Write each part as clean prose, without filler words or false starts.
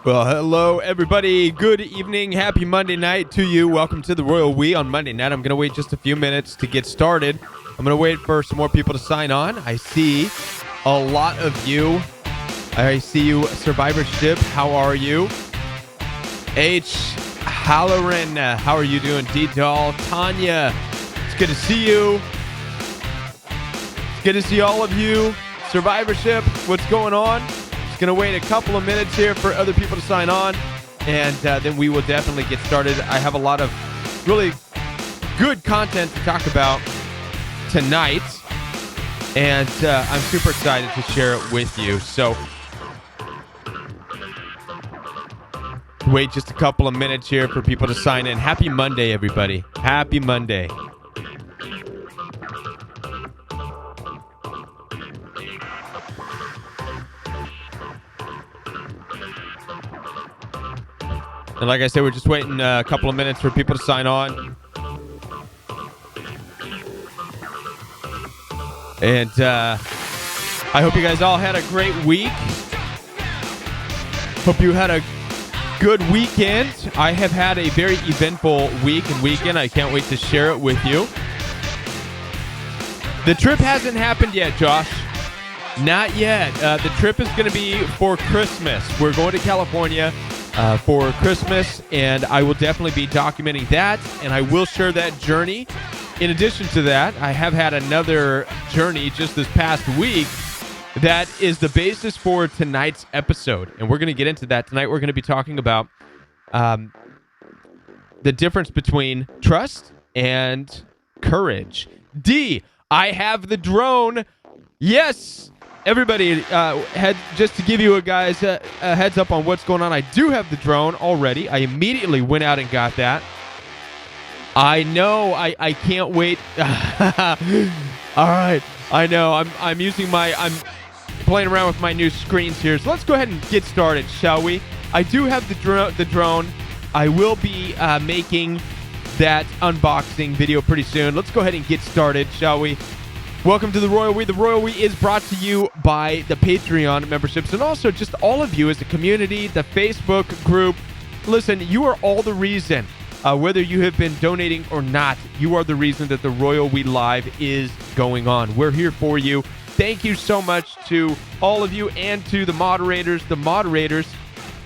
Well, hello, everybody. Good evening. Happy Monday night to you. Welcome to the Royal We on Monday night. I'm going to wait just a few minutes to get started. I'm going to wait for some more people to sign on. I see a lot of you. I see you, Survivorship. How are you? H. Halloran. How are you doing? D-Doll. Tanya. It's good to see you. It's good to see all of you. Survivorship. What's going on? Going to wait a couple of minutes here for other people to sign on, and then we will definitely get started. I have a lot of really good content to talk about tonight, and I'm super excited to share it with you. So wait just a couple of minutes here for people to sign in. Happy Monday, everybody. Happy Monday. And like I said, we're just waiting a couple of minutes for people to sign on. And I hope you guys all had a great week. Hope you had a good weekend. I have had a very eventful week and weekend. I can't wait to share it with you. The trip hasn't happened yet, Josh. Not yet. The trip is going to be for Christmas. We're going to California for Christmas, and I will definitely be documenting that, and I will share that journey. In addition to that, I have had another journey just this past week that is the basis for tonight's episode, and we're going to get into that. Tonight we're going to be talking about the difference between trust and courage. D, I have the drone. Yes! Everybody, just to give you guys a heads up on what's going on, I do have the drone already. I immediately went out and got that. I know. I can't wait. All right. I know. I'm playing around with my new screens here. So let's go ahead and get started, shall we? I do have the drone. I will be making that unboxing video pretty soon. Let's go ahead and get started, shall we? Welcome to the Royal We. The Royal We is brought to you by the Patreon memberships and also just all of you as a community, the Facebook group. Listen, you are all the reason, whether you have been donating or not, you are the reason that the Royal We Live is going on. We're here for you. Thank you so much to all of you and to the moderators. The moderators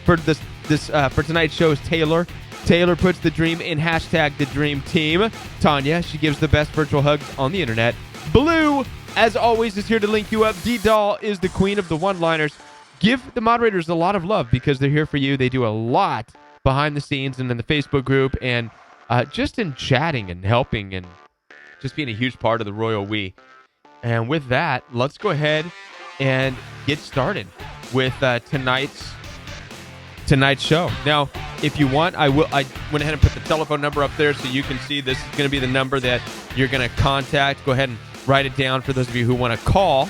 for for tonight's show is Taylor. Taylor puts the dream in hashtag the dream team. Tanya, she gives the best virtual hugs on the internet. Blue, as always, is here to link you up. D-Doll is the queen of the one-liners. Give the moderators a lot of love because they're here for you. They do a lot behind the scenes and in the Facebook group and just in chatting and helping and just being a huge part of the Royal We. And with that, let's go ahead and get started with tonight's show. Now, if you want, I went ahead and put the telephone number up there so you can see this is going to be the number that you're going to contact. Go ahead and write it down for those of you who want to call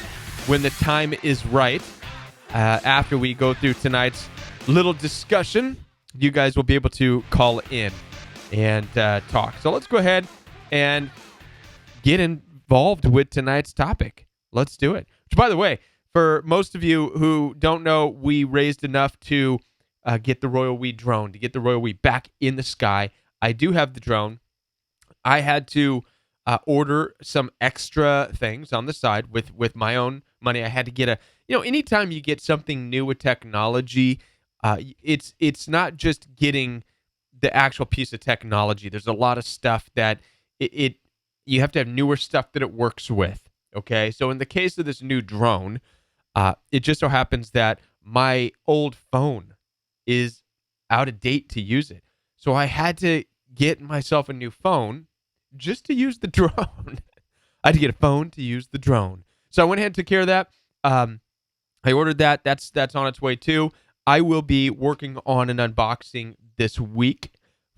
when the time is right. After we go through tonight's little discussion, you guys will be able to call in and talk. So let's go ahead and get involved with tonight's topic. Let's do it. Which, by the way, for most of you who don't know, we raised enough to get the Royal We drone, to get the Royal We back in the sky. I do have the drone. I had to order some extra things on the side with my own money. I had to get anytime you get something new with technology, it's not just getting the actual piece of technology. There's a lot of stuff that you have to have newer stuff that it works with. Okay, so in the case of this new drone, it just so happens that my old phone is out of date to use it. So I had to get myself a new phone just to use the drone. I had to get a phone to use the drone. So I went ahead and took care of that. I ordered that. That's on its way too. I will be working on an unboxing this week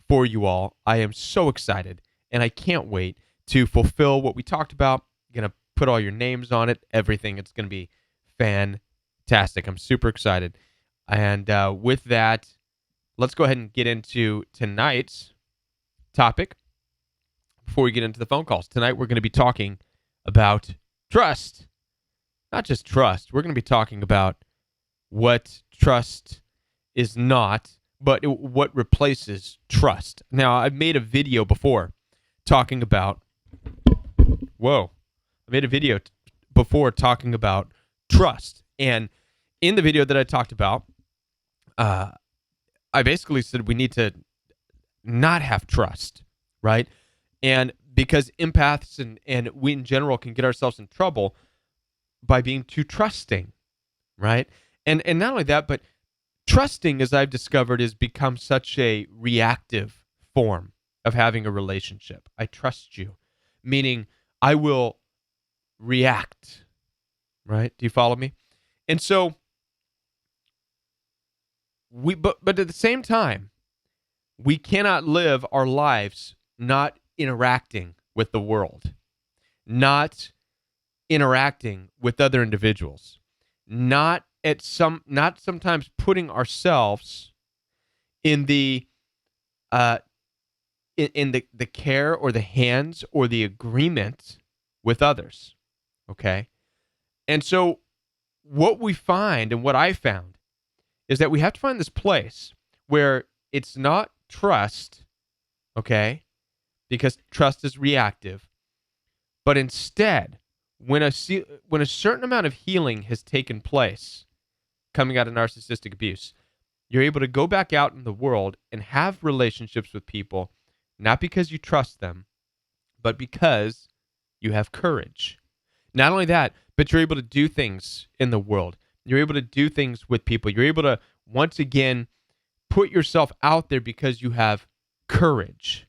for you all. I am so excited, and I can't wait to fulfill what we talked about. I'm going to put all your names on it, everything. It's going to be fantastic. I'm super excited. And with that, let's go ahead and get into tonight's topic before we get into the phone calls. Tonight, we're going to be talking about trust. Not just trust. We're going to be talking about what trust is not, but what replaces trust. Now, I've made a video before talking about, I made a video before talking about trust. And in the video that I talked about, I basically said we need to not have trust, right? And because empaths and we in general can get ourselves in trouble by being too trusting, right? And not only that, but trusting, as I've discovered, has become such a reactive form of having a relationship. I trust you, meaning I will react, right? Do you follow me? And so but at the same time, we cannot live our lives not interacting with the world, not interacting with other individuals, not sometimes putting ourselves in the in the care or the hands or the agreement with others. Okay? And so what we find and what I found is that we have to find this place where it's not trust, okay? Because trust is reactive, but instead, when a certain amount of healing has taken place coming out of narcissistic abuse, you're able to go back out in the world and have relationships with people, not because you trust them, but because you have courage. Not only that, but you're able to do things in the world. You're able to do things with people. You're able to, once again, put yourself out there because you have courage,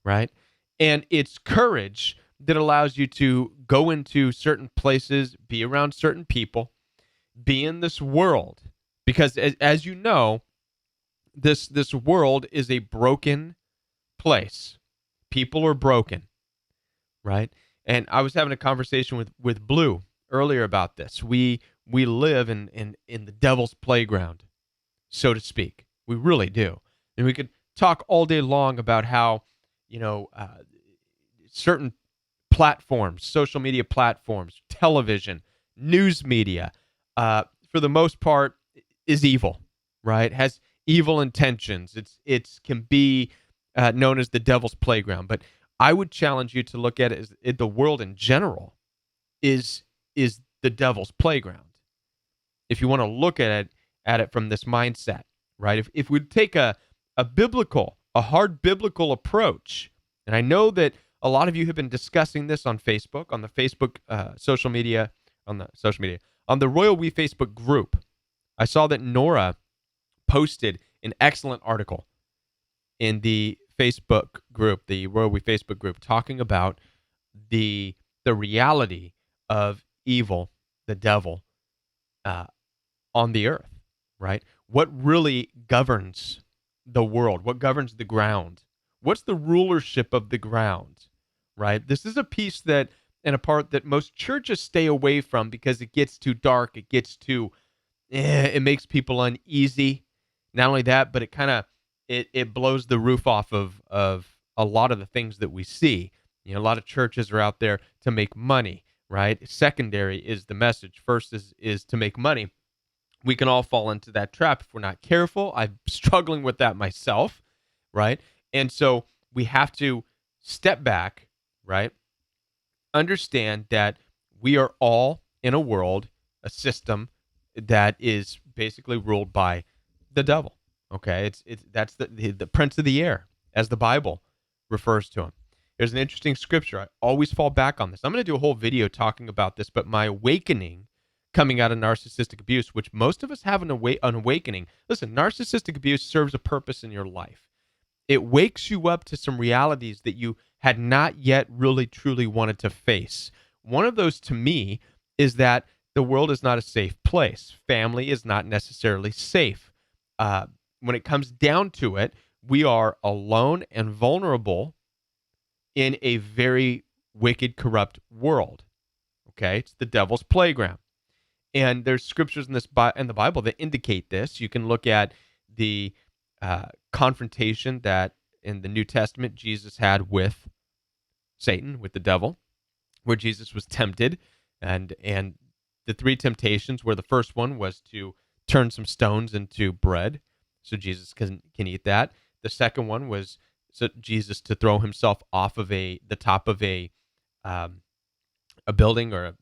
right? And it's courage that allows you to go into certain places, be around certain people, be in this world. Because as you know, this world is a broken place. People are broken, right? And I was having a conversation with Blue earlier about this. We live in the devil's playground, so to speak. We really do. And we could talk all day long about how, certain platforms, social media platforms, television, news media, for the most part, is evil, right? Has evil intentions. It can be known as the devil's playground. But I would challenge you to look at it as the world in general is the devil's playground. If you want to look at it from this mindset, right? If we take a hard biblical approach, and I know that a lot of you have been discussing this on Facebook, on the Facebook social media, on the Royal We Facebook group. I saw that Nora posted an excellent article in the Facebook group, the Royal We Facebook group, talking about the reality of evil, the devil, on the earth, right? What really governs the world? What governs the ground? What's the rulership of the ground, right? This is a piece and a part that most churches stay away from because it gets too dark. It gets too, it makes people uneasy. Not only that, but it blows the roof off of a lot of the things that we see. A lot of churches are out there to make money, right? Secondary is the message. First is to make money. We can all fall into that trap if we're not careful. I'm struggling with that myself, right? And so we have to step back, right? Understand that we are all in a world, a system that is basically ruled by the devil. Okay, that's the prince of the air, as the Bible refers to him. There's an interesting scripture. I always fall back on this. I'm going to do a whole video talking about this, but my awakening coming out of narcissistic abuse, which most of us have an awakening. Listen, narcissistic abuse serves a purpose in your life. It wakes you up to some realities that you had not yet really truly wanted to face. One of those, to me, is that the world is not a safe place. Family is not necessarily safe. When it comes down to it, we are alone and vulnerable in a very wicked, corrupt world. Okay, it's the devil's playground. And there's scriptures in the Bible that indicate this. You can look at the confrontation that in the New Testament Jesus had with Satan, with the devil, where Jesus was tempted, and the three temptations, where the first one was to turn some stones into bread so Jesus can eat that. The second one was so Jesus to throw himself off of the top of a building or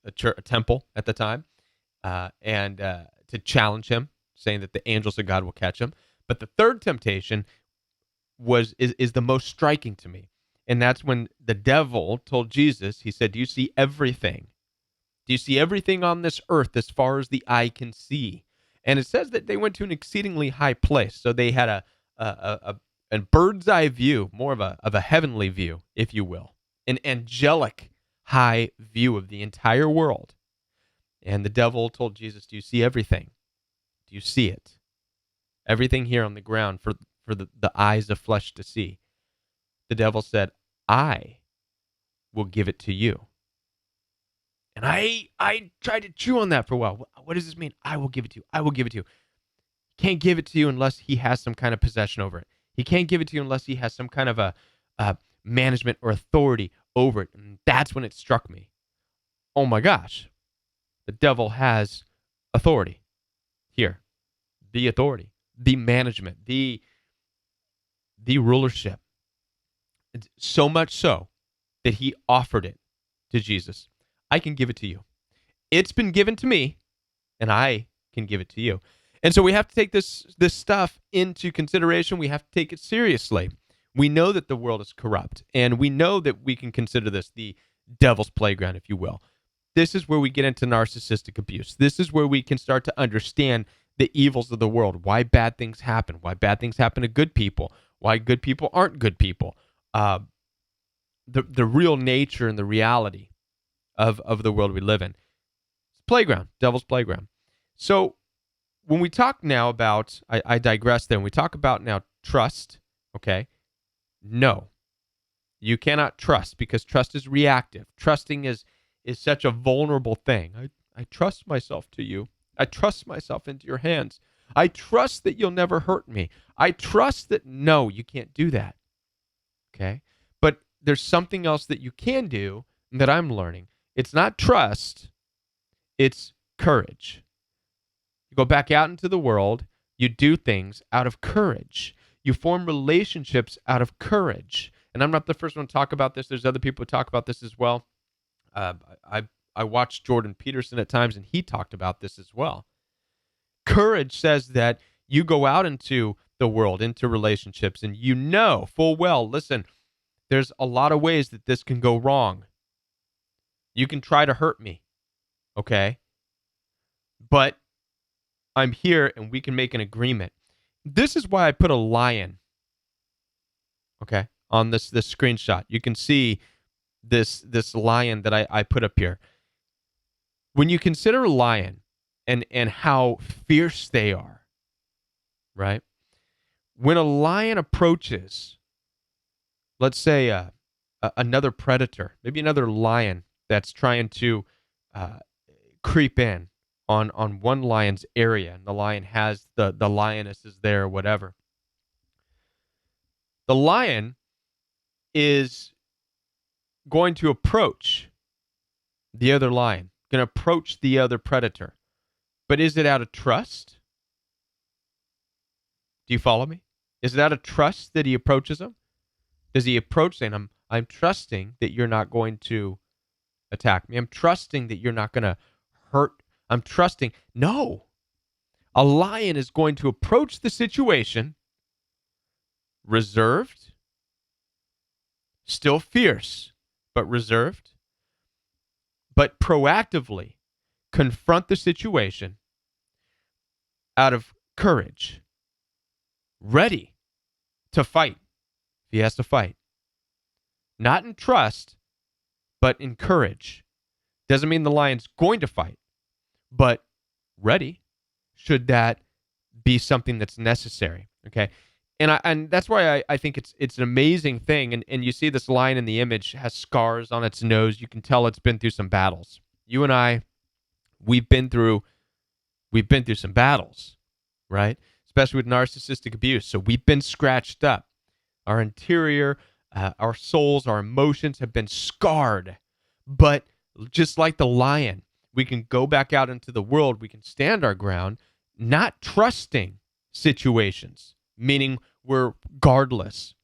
a temple at the time, and to challenge him, saying that the angels of God will catch him. But the third temptation is the most striking to me, and that's when the devil told Jesus. He said, "Do you see everything? Do you see everything on this earth as far as the eye can see?" And it says that they went to an exceedingly high place, so they had a bird's eye view, more of a heavenly view, if you will, an angelic high view of the entire world. And the devil told Jesus, "Do you see everything? Do you see it? Everything here on the ground for the eyes of flesh to see." The devil said, "I will give it to you." And I tried to chew on that for a while. What does this mean? I will give it to you. I will give it to you. He can't give it to you unless he has some kind of possession over it. He can't give it to you unless he has some kind of a management or authority over it. And that's when it struck me. Oh my gosh. The devil has authority here. The authority, the management, the rulership. It's so much so that he offered it to Jesus. I can give it to you. It's been given to me, and I can give it to you. And so we have to take this stuff into consideration. We have to take it seriously. We know that the world is corrupt, and we know that we can consider this the devil's playground, if you will. This is where we get into narcissistic abuse. This is where we can start to understand the evils of the world, why bad things happen to good people, why good people aren't good people, the real nature and the reality of the world we live in. It's playground, devil's playground. So when we talk now about, I digress there, when we talk about now trust, okay, no, you cannot trust because trust is reactive. Trusting is such a vulnerable thing. I trust myself to you. I trust myself into your hands. I trust that you'll never hurt me. I trust that, no, you can't do that, okay? But there's something else that you can do that I'm learning. It's not trust, it's courage. You go back out into the world, you do things out of courage. You form relationships out of courage. And I'm not the first one to talk about this. There's other people who talk about this as well. I watched Jordan Peterson at times, and he talked about this as well. Courage says that you go out into the world, into relationships, and you know full well, listen, there's a lot of ways that this can go wrong. You can try to hurt me, okay? But I'm here, and we can make an agreement. This is why I put a lion, okay, on this screenshot. You can see this lion that I put up here. When you consider a lion and how fierce they are, right? When a lion approaches, let's say another predator, maybe another lion that's trying to creep in on one lion's area, and the lion has the lioness is there or whatever. The lion is going to approach the other lion, going to approach the other predator. But is it out of trust? Do you follow me? Is it out of trust that he approaches him? Does he approach saying, I'm trusting that you're not going to attack me. I'm trusting that you're not going to hurt. I'm trusting. No. A lion is going to approach the situation reserved, still fierce, but reserved, but proactively confront the situation out of courage, ready to fight if he has to fight. Not in trust, but in courage. Doesn't mean the lion's going to fight, but ready should that be something that's necessary, okay? And that's why I think it's an amazing thing. And you see this lion in the image has scars on its nose. You can tell it's been through some battles. You and I, we've been through some battles, right? Especially with narcissistic abuse. So we've been scratched up. Our interior, our souls, our emotions have been scarred. But just like the lion, we can go back out into the world. We can stand our ground. not trusting situations, meaning we're guardless.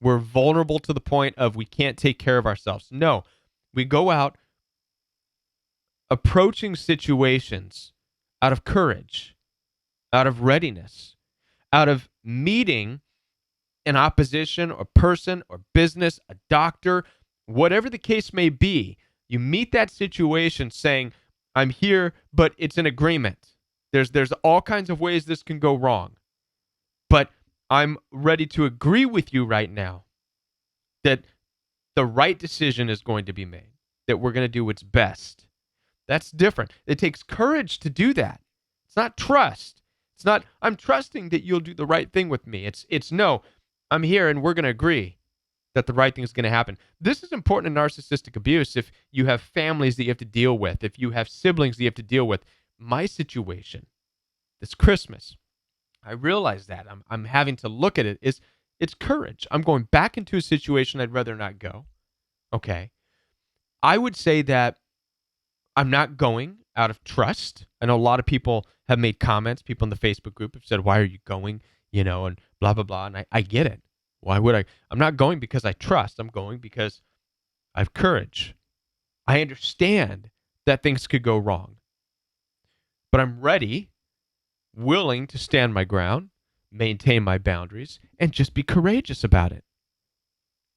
We're vulnerable to the point of we can't take care of ourselves. No, we go out approaching situations out of courage, out of readiness, out of meeting an opposition or person or business, a doctor, whatever the case may be. You meet that situation saying, I'm here, but it's an agreement. There's all kinds of ways this can go wrong. But I'm ready to agree with you right now that the right decision is going to be made, that we're going to do what's best. That's different. It takes courage to do that. It's not trust. It's not, I'm trusting that you'll do the right thing with me. It's no, I'm here and we're going to agree that the right thing is going to happen. This is important in narcissistic abuse if you have families that you have to deal with, if you have siblings that you have to deal with. My situation this Christmas, I realize that I'm having to look at it is it's courage. I'm going back into a situation I'd rather not go. Okay. I would say that I'm not going out of trust. I know a lot of people have made comments. People in the Facebook group have said, why are you going? And blah, blah, blah. And I get it. Why would I? I'm not going because I trust. I'm going because I have courage. I understand that things could go wrong. But I'm ready, willing to stand my ground, maintain my boundaries, and just be courageous about it.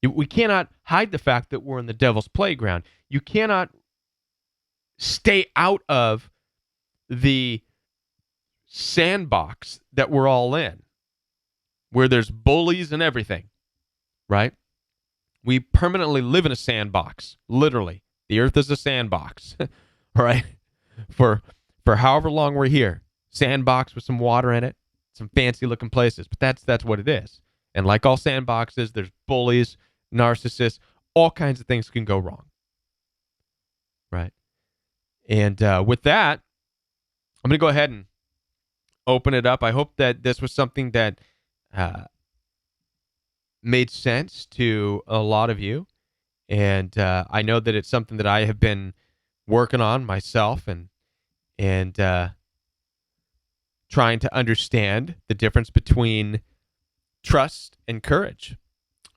We cannot hide the fact that we're in the devil's playground. You cannot stay out of the sandbox that we're all in, where there's bullies and everything, right? We permanently live in a sandbox, literally. The earth is a sandbox, all right? For however long we're here, sandbox with some water in it, some fancy-looking places, but that's what it is. And like all sandboxes, there's bullies, narcissists, all kinds of things can go wrong, right? And with that, I'm going to go ahead and open it up. I hope that this was something that made sense to a lot of you. And I know that it's something that I have been working on myself and trying to understand the difference between trust and courage.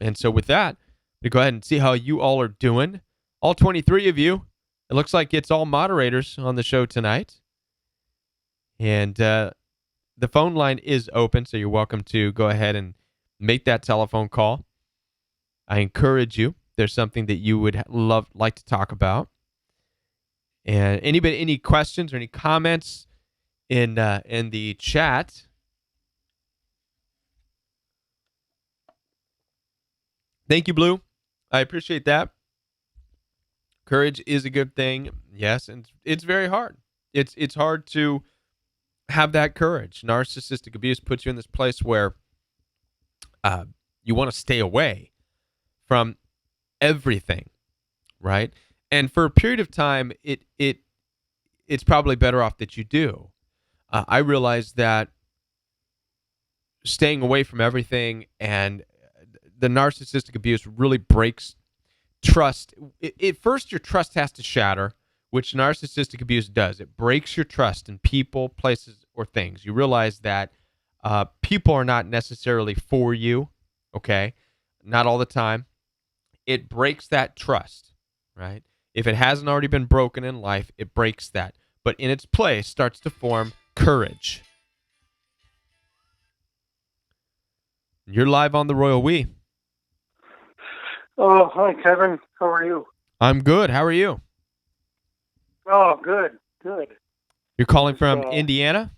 And so with that, we go ahead and see how you all are doing. All 23 of you. It looks like it's all moderators on the show tonight. And the phone line is open, so you're welcome to go ahead and make that telephone call. I encourage you. There's something that you would like to talk about. And any questions or any comments in the chat? Thank you, Blue. I appreciate that. Courage is a good thing, yes, and it's very hard. It's hard to have that courage. Narcissistic abuse puts you in this place where you want to stay away from everything, right? And for a period of time, it's probably better off that you do. I realize that staying away from everything and the narcissistic abuse really breaks trust. First, your trust has to shatter, which narcissistic abuse does. It breaks your trust in people, places, or things. You realize that people are not necessarily for you, okay? Not all the time. It breaks that trust, right? If it hasn't already been broken in life, it breaks that. But in its place starts to form courage. You're live on the Royal We. Oh, hi, Kevin. How are you? I'm good. How are you? Oh, good. You're calling from Indiana?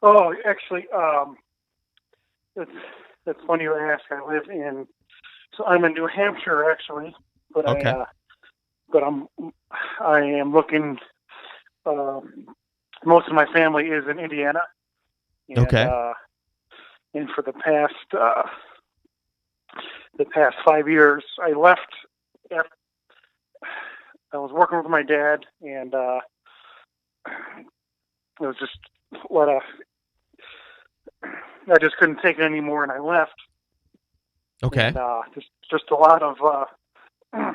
Oh, actually, it's funny you ask. I'm in New Hampshire, actually, but okay. I am looking. Most of my family is in Indiana. And, okay. And for the past 5 years, I left. I was working with my dad, and it was just I just couldn't take it anymore, and I left. Okay. And, just a lot of. I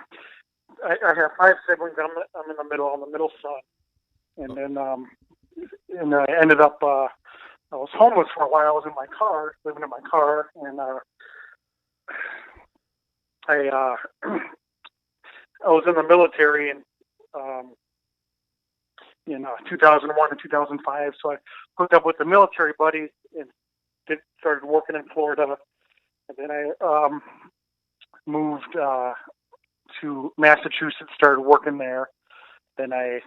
have 5 siblings. I'm in the middle. I'm the middle son, and then and I ended up. I was homeless for a while. I was in my car, living in my car, and I I was in the military um, in 2001 and 2005. So I hooked up with the military buddies and started working in Florida. And then I moved to Massachusetts, started working there. Then I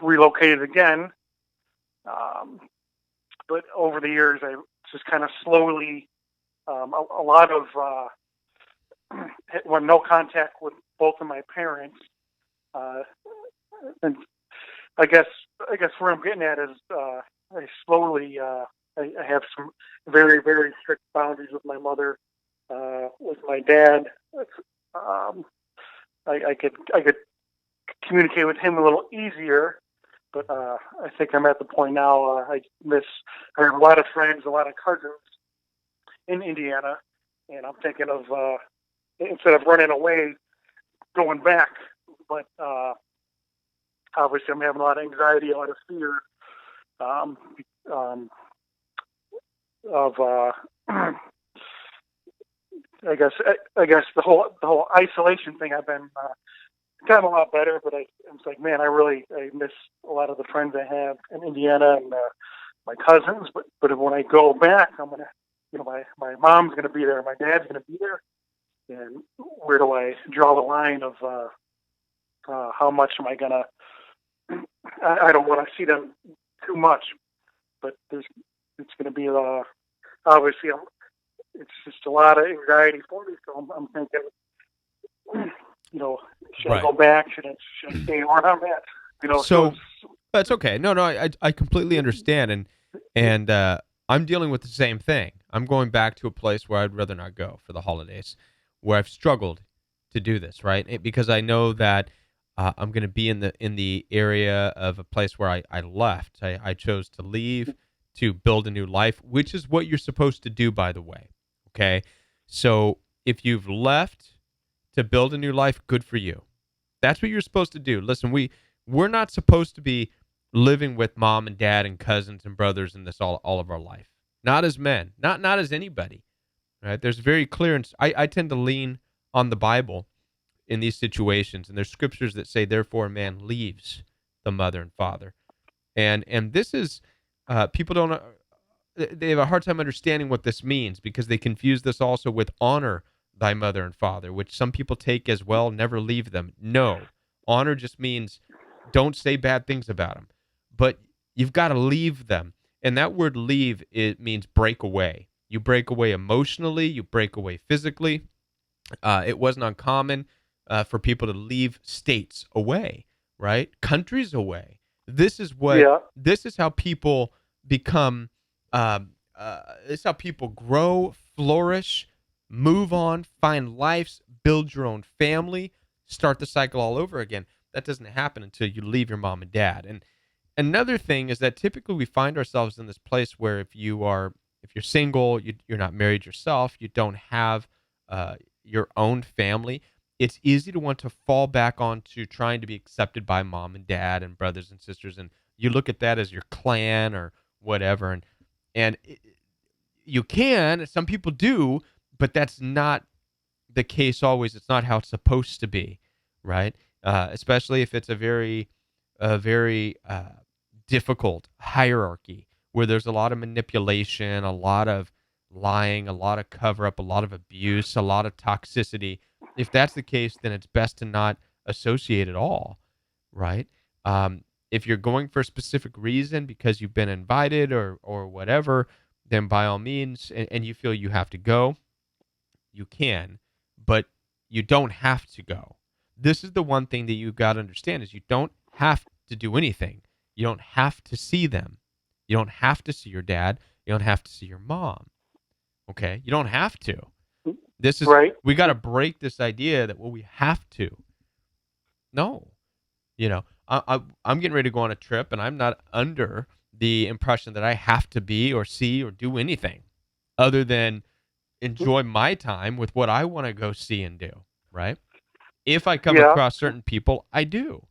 relocated again. But over the years, I just kind of slowly, a lot of, no contact with both of my parents. And I guess where I'm getting at is I slowly, I have some very, very strict boundaries with my mother, with my dad. I could communicate with him a little easier, but I think I'm at the point now. I have a lot of friends, a lot of cousins in Indiana, and I'm thinking of instead of running away, going back. But obviously, I'm having a lot of anxiety, a lot of fear of. I guess the whole isolation thing. I've been gotten a lot better, but it's like, man, I miss a lot of the friends I have in Indiana and my cousins. But when I go back, I'm gonna, my mom's gonna be there, my dad's gonna be there, and where do I draw the line of how much am I gonna? I don't want to see them too much, but it's gonna be obviously it's just a lot of anxiety for me. So I'm thinking, should I go back? Should I stay where I'm at? So that's okay. No, I completely understand, and I'm dealing with the same thing. I'm going back to a place where I'd rather not go for the holidays, where I've struggled to do this, right? Because I know that I'm going to be in the area of a place where I left. I chose to leave to build a new life, which is what you're supposed to do, by the way. Okay, so if you've left to build a new life, good for you. That's what you're supposed to do. Listen, we're not supposed to be living with mom and dad and cousins and brothers in this all of our life. Not as men, not as anybody. Right? There's very clear, and I tend to lean on the Bible in these situations, and there's scriptures that say, therefore, a man leaves the mother and father, and this is people don't. They have a hard time understanding what this means because they confuse this also with honor thy mother and father, which some people take as, well, never leave them. No, honor just means don't say bad things about them, but you've got to leave them. And that word leave, it means break away. You break away emotionally, you break away physically. It wasn't uncommon for people to leave states away, right? Countries away. This is how people become, this is how people grow, flourish, move on, find lives, build your own family, start the cycle all over again. That doesn't happen until you leave your mom and dad. And another thing is that typically we find ourselves in this place where if you're single, you're not married yourself, you don't have your own family, it's easy to want to fall back onto trying to be accepted by mom and dad and brothers and sisters, and you look at that as your clan or whatever, and you can, some people do, but that's not the case always. It's not how it's supposed to be, right? Especially if it's a very difficult hierarchy where there's a lot of manipulation, a lot of lying, a lot of cover up, a lot of abuse, a lot of toxicity. If that's the case, then it's best to not associate at all, right? If you're going for a specific reason because you've been invited or whatever, then by all means, and you feel you have to go, you can, but you don't have to go. This is the one thing that you've got to understand is you don't have to do anything. You don't have to see them. You don't have to see your dad. You don't have to see your mom. Okay? You don't have to. This is right. We got to break this idea that, well, we have to. No. I'm getting ready to go on a trip, and I'm not under the impression that I have to be or see or do anything other than enjoy my time with what I want to go see and do, right? If I come across certain people, I do,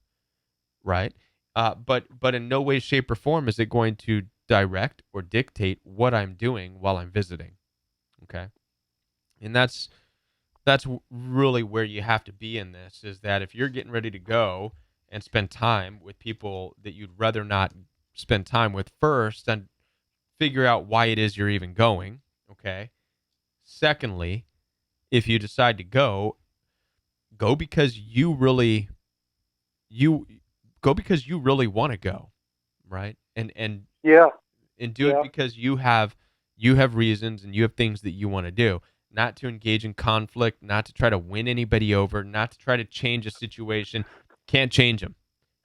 right? But in no way, shape, or form is it going to direct or dictate what I'm doing while I'm visiting. Okay, and that's really where you have to be in this. Is that if you're getting ready to go and spend time with people that you'd rather not spend time with first, then figure out why it is you're even going. Okay. Secondly, if you decide to go because you go because you really want to go, right? Yeah. And do it Yeah. because you have reasons and you have things that you want to do, not to engage in conflict, not to try to win anybody over, not to try to change a situation. Can't change them.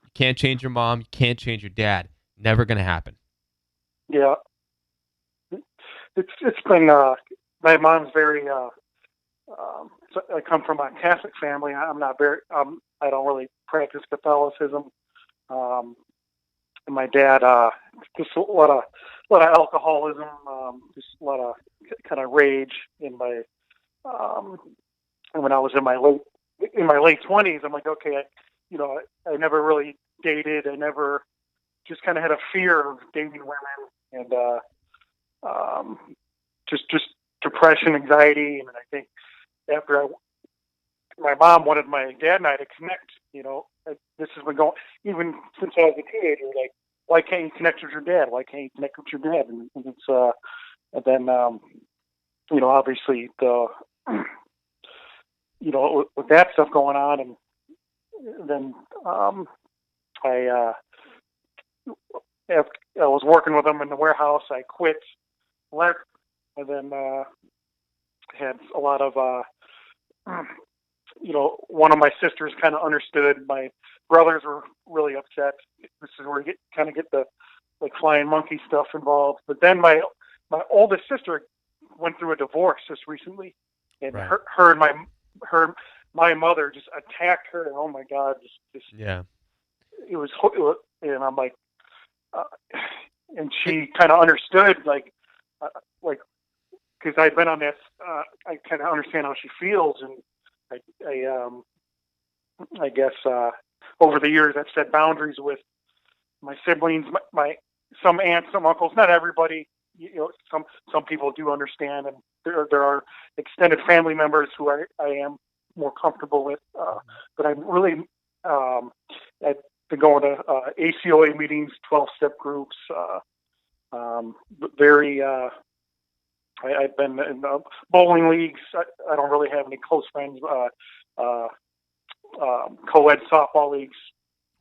You can't change your mom, you can't change your dad. Never going to happen. Yeah. It's been my mom's very so I come from a Catholic family. I'm not very I don't really practice Catholicism. Um, and my dad just a lot of alcoholism, just a lot of kind of rage in my um, and when I was in my late 20s. I'm like, okay, I never really dated. I never just kind of had a fear of dating women, and um, just depression, anxiety, and I think after my mom wanted my dad and I to connect. This has been going even since I was a teenager. Like, why can't you connect with your dad? Why can't you connect with your dad? And it's and then obviously the with that stuff going on, and then I after I was working with them in the warehouse. I quit, left, and then had a lot of one of my sisters kind of understood. My brothers were really upset. This is where you get the like flying monkey stuff involved. But then my oldest sister went through a divorce just recently, and Right. her and my mother just attacked her. And oh my God, just Yeah. and I'm like, uh, and she kind of understood, uh, like because I've been on this. I kind of understand how she feels, and I guess over the years I've set boundaries with my siblings, my some aunts, some uncles. Not everybody, some people do understand, and there are extended family members who I am more comfortable with. But I'm really I've been going to ACOA meetings, 12-step groups. Very. I've been in bowling leagues. I don't really have any close friends. Uh, co-ed softball leagues,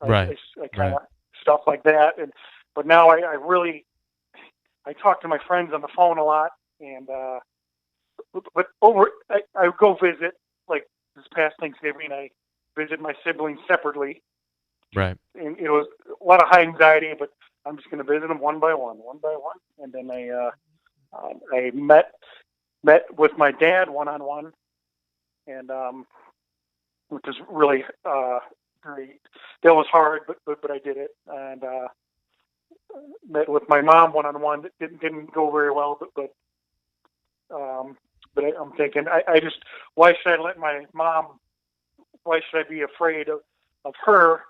Right. I kind Right. of stuff like that. But now I talk to my friends on the phone a lot, and but I go visit, like this past Thanksgiving. I visit my siblings separately, Right. and it was a lot of high anxiety. But I'm just going to visit them one by one, and then I met with my dad one on one, and which is really very, that was hard, but I did it. And met with my mom one on one. Didn't go very well, I'm thinking, I just, why should I let my mom? Why should I be afraid of her?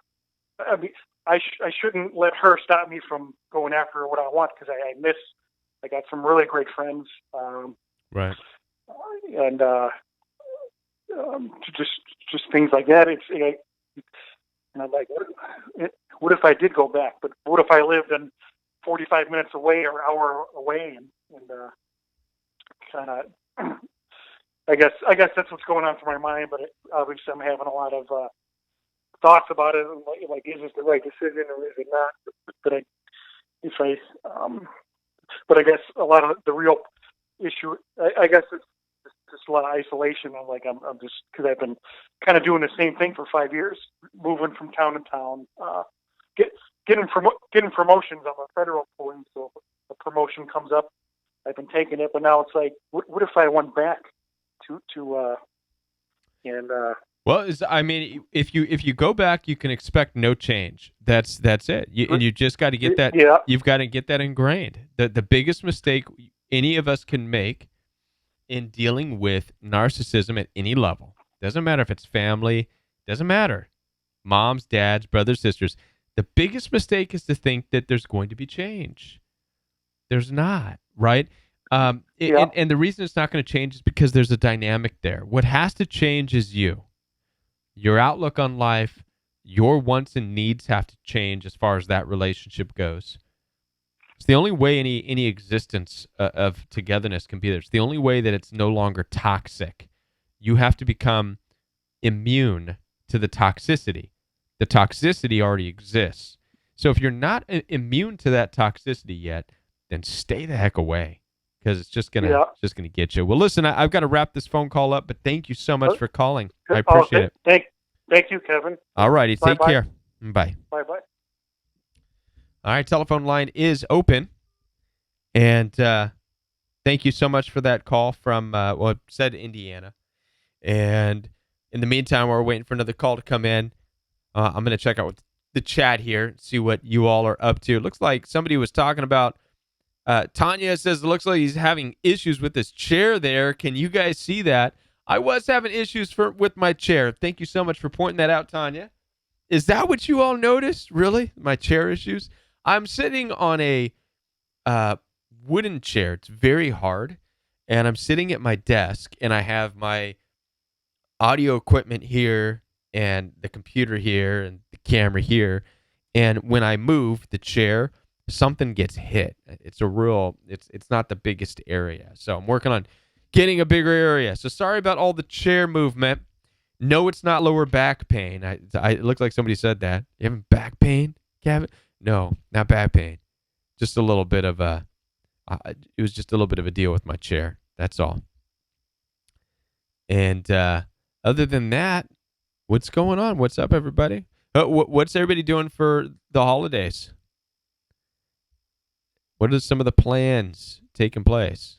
I mean, I shouldn't let her stop me from going after what I want, because I got some really great friends, Right. and just things like that. And I'm like, what if I did go back? But what if I lived in 45 minutes away or an hour away, and kind of, I guess that's what's going on through my mind. But obviously, I'm having a lot of thoughts about it. Like, is this the right decision or is it not? But if I, but I guess a lot of the real issue, I guess it's just a lot of isolation. I'm just, because I've been kind of doing the same thing for 5 years, moving from town to town, getting promotions. I'm a federal employee, so if a promotion comes up, I've been taking it. But now it's like, what if I went back to and Well, I mean, if you go back, you can expect no change. That's it. And you just got to get that. yeah, You've got to get that ingrained. The biggest mistake any of us can make in dealing with narcissism at any level, doesn't matter if it's family, doesn't matter, moms, dads, brothers, sisters. The biggest mistake is to think that there's going to be change. There's not, right? Yeah. And the reason it's not going to change is because there's a dynamic there. What has to change is you. Your outlook on life, your wants and needs have to change as far as that relationship goes. It's the only way any existence of togetherness can be there. It's the only way that it's no longer toxic. You have to become immune to the toxicity. The toxicity already exists. So if you're not immune to that toxicity yet, then stay the heck away, because it's just gonna get you. Well, listen, I've got to wrap this phone call up, but thank you so much for calling. I appreciate it. Thank you, Kevin. All righty, take care. Bye. Bye. All right, telephone line is open, and thank you so much for that call from it said Indiana. And in the meantime, while we're waiting for another call to come in, I'm going to check out the chat here, see what you all are up to. It looks like somebody was talking about. Tanya says it looks like he's having issues with his chair there. Can you guys see that? I was having issues with my chair. Thank you so much for pointing that out, Tanya. Is that what you all noticed? Really? My chair issues? I'm sitting on a wooden chair. It's very hard. And I'm sitting at my desk, and I have my audio equipment here and the computer here and the camera here. And when I move the chair, something gets hit. It's not the biggest area. So I'm working on getting a bigger area. So sorry about all the chair movement. No, it's not lower back pain. It looked like somebody said that. You having back pain, Kevin? No, not back pain. Just a little bit of it was just a little bit of a deal with my chair. That's all. And other than that, what's going on? What's up, everybody? What's everybody doing for the holidays? What are some of the plans taking place?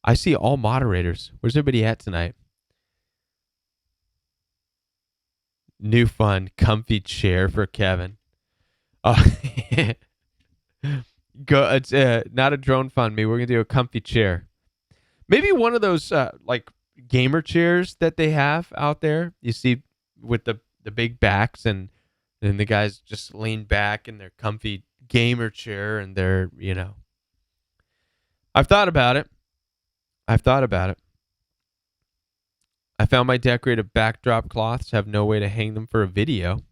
I see all moderators. Where's everybody at tonight? New fun, comfy chair for Kevin. Oh, it's not a drone fund me. We're gonna do a comfy chair. Maybe one of those like gamer chairs that they have out there. You see with the big backs, and the guys just lean back in their comfy gamer chair, and they're, I've thought about it. I found my decorative backdrop cloths, have no way to hang them for a video.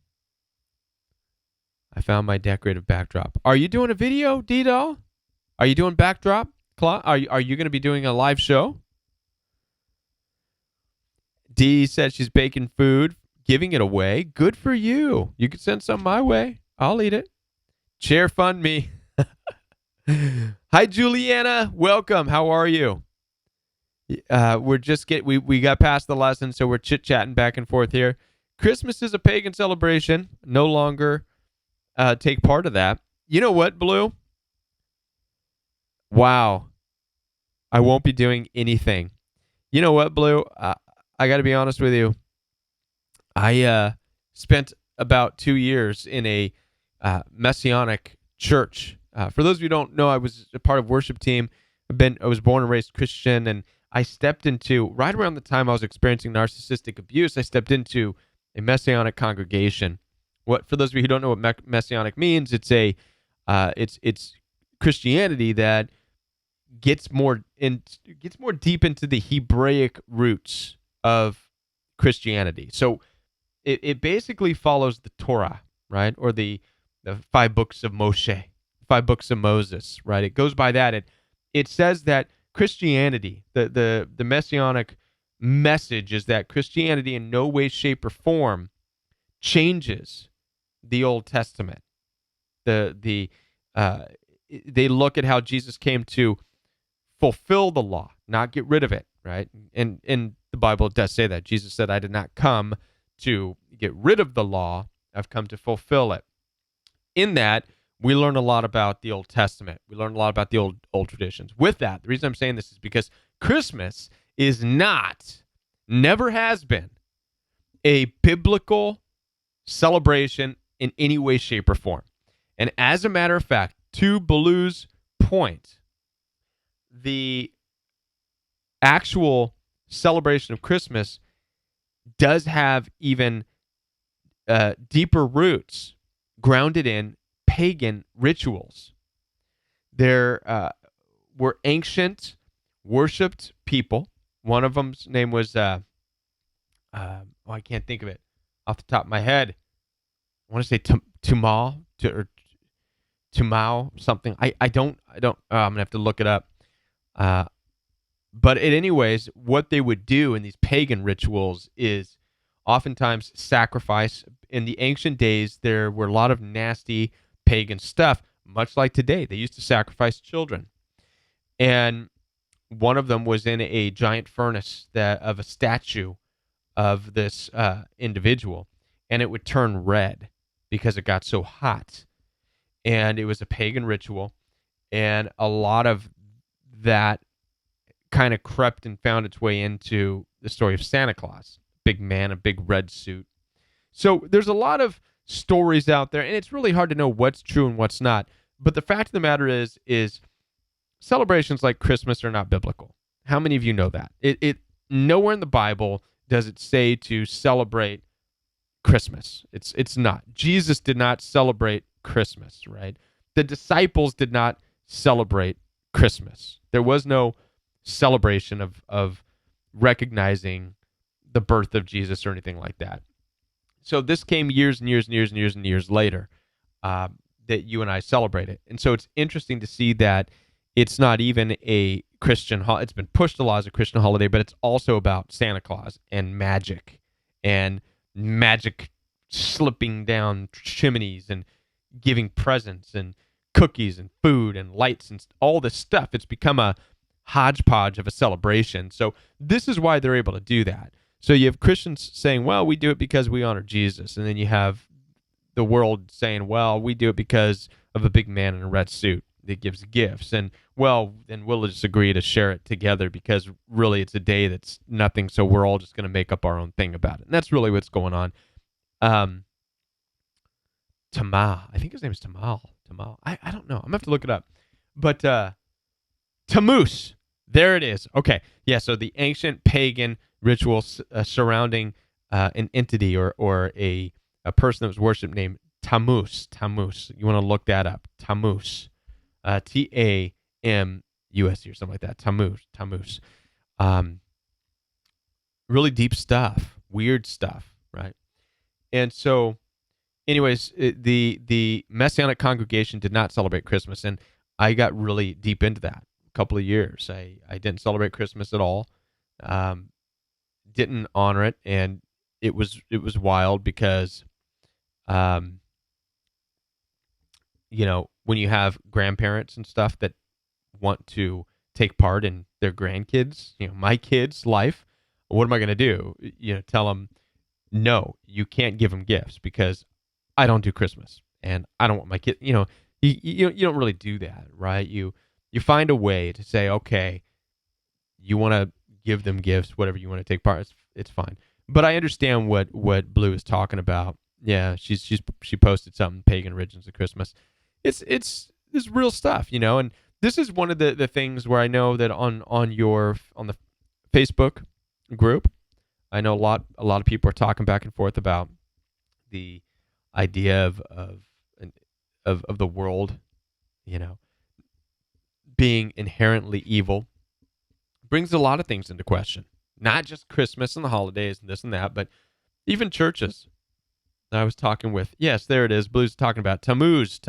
I found my decorative backdrop. Are you doing a video, D-Doll? Are you doing backdrop cloth? Are you going to be doing a live show? Dee said she's baking food, giving it away. Good for you. You can send some my way. I'll eat it. Chair fund me. Hi, Juliana. Welcome. How are you? We're just we got past the lesson, so we're chit-chatting back and forth here. Christmas is a pagan celebration. No longer take part of that. You know what, Blue? Wow. I won't be doing anything. You know what, Blue? I got to be honest with you. I spent about 2 years in a Messianic church. For those of you who don't know, I was a part of worship team. I was born and raised Christian, and I stepped into, right around the time I was experiencing narcissistic abuse, I stepped into a Messianic congregation. For those of you who don't know what Messianic means, it's it's Christianity that gets more deep into the Hebraic roots of Christianity. So it basically follows the Torah, right? Or the 5 books of Moshe, 5 books of Moses, right? It goes by that. It says that Christianity, the Messianic message is that Christianity in no way, shape, or form changes the Old Testament. They look at how Jesus came to fulfill the law, not get rid of it, right? And in the Bible, it does say that. Jesus said, I did not come to get rid of the law. I've come to fulfill it. In that, we learn a lot about the Old Testament. We learn a lot about the old traditions. With that, the reason I'm saying this is because Christmas is never has been, a biblical celebration in any way, shape, or form. And as a matter of fact, to Blue's point, the actual celebration of Christmas does have even deeper roots grounded in pagan rituals. There were ancient, worshipped people. One of them's name was, I can't think of it off the top of my head. I want to say Tumal or Tumao something. I don't. I'm gonna have to look it up. But anyways, what they would do in these pagan rituals is oftentimes sacrifice. In the ancient days, there were a lot of nasty pagan stuff, much like today. They used to sacrifice children. And one of them was in a giant furnace of a statue of this individual, and it would turn red because it got so hot. And it was a pagan ritual, and a lot of that kind of crept and found its way into the story of Santa Claus. Big man, a big red suit. So there's a lot of stories out there, and it's really hard to know what's true and what's not. But the fact of the matter is celebrations like Christmas are not biblical. How many of you know that? It nowhere in the Bible does it say to celebrate Christmas. It's not. Jesus did not celebrate Christmas, right? The disciples did not celebrate Christmas. There was no celebration of recognizing the birth of Jesus or anything like that. So this came years and years and years and years and years later that you and I celebrate it. And so it's interesting to see that it's not even a Christian holiday. It's been pushed a lot as a Christian holiday, but it's also about Santa Claus and magic slipping down chimneys and giving presents and cookies and food and lights and all this stuff. It's become a hodgepodge of a celebration. So this is why they're able to do that. So you have Christians saying, well, we do it because we honor Jesus. And then you have the world saying, well, we do it because of a big man in a red suit that gives gifts. And, well, then we'll just agree to share it together because really it's a day that's nothing. So we're all just going to make up our own thing about it. And that's really what's going on. Tamal. I think his name is Tamal. I don't know. I'm going to have to look it up. But Tammuz. There it is. Okay. Yeah, so the ancient pagan rituals surrounding an entity or a person that was worshipped named Tammuz. You want to look that up. Tammuz. Tamus or something like that. Tammuz. Really deep stuff. Weird stuff, right? And so, anyways, the Messianic congregation did not celebrate Christmas, and I got really deep into that a couple of years. I didn't celebrate Christmas at all. Didn't honor it, and it was wild because, when you have grandparents and stuff that want to take part in their grandkids, my kids' life, what am I going to do? Tell them, no, you can't give them gifts because I don't do Christmas and I don't want my kid, you don't really do that, right? You find a way to say, okay, you want to give them gifts, whatever you want to take part, it's fine. But I understand what Blue is talking about. Yeah, she posted something, pagan origins of Christmas. It's this real stuff, and this is one of the things where I know that on the Facebook group, I know a lot of people are talking back and forth about the idea of the world, being inherently evil. Brings a lot of things into question. Not just Christmas and the holidays and this and that, but even churches. I was talking with, yes, there it is. Blue's talking about Tammuz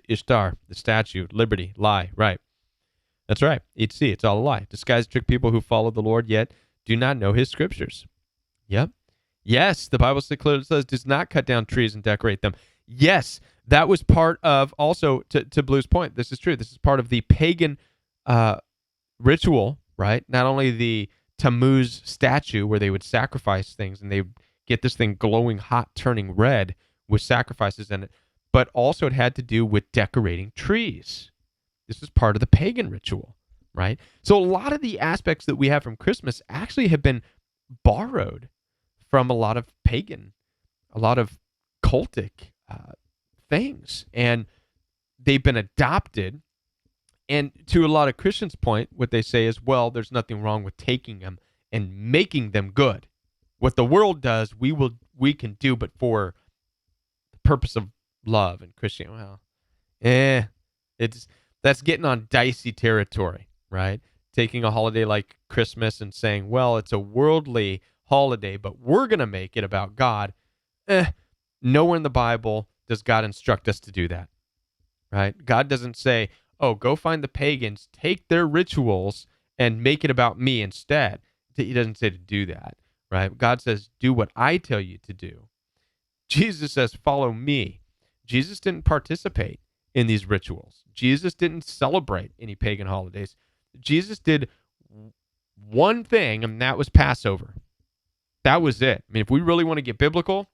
Ishtar, the statue, liberty, lie, right. That's right. It's all a lie. Disguised trick people who follow the Lord yet do not know his scriptures. Yep. Yes, the Bible clearly says does not cut down trees and decorate them. Yes, that was part of, also to Blue's point, this is true. This is part of the pagan ritual, right? Not only the Tammuz statue where they would sacrifice things and they get this thing glowing hot, turning red with sacrifices in it, but also it had to do with decorating trees. This is part of the pagan ritual, right? So a lot of the aspects that we have from Christmas actually have been borrowed from a lot of pagan, a lot of cultic things, and they've been adopted. And to a lot of Christians' point, what they say is, well, there's nothing wrong with taking them and making them good. What the world does, we can do, but for purpose of love and Christianity. Well, it's that's getting on dicey territory, right? Taking a holiday like Christmas and saying, well, it's a worldly holiday, but we're going to make it about God. Nowhere in the Bible does God instruct us to do that, right? God doesn't say, oh, go find the pagans, take their rituals, and make it about me instead. He doesn't say to do that, right? God says, do what I tell you to do. Jesus says, follow me. Jesus didn't participate in these rituals. Jesus didn't celebrate any pagan holidays. Jesus did one thing, and that was Passover. That was it. I mean, if we really want to get biblical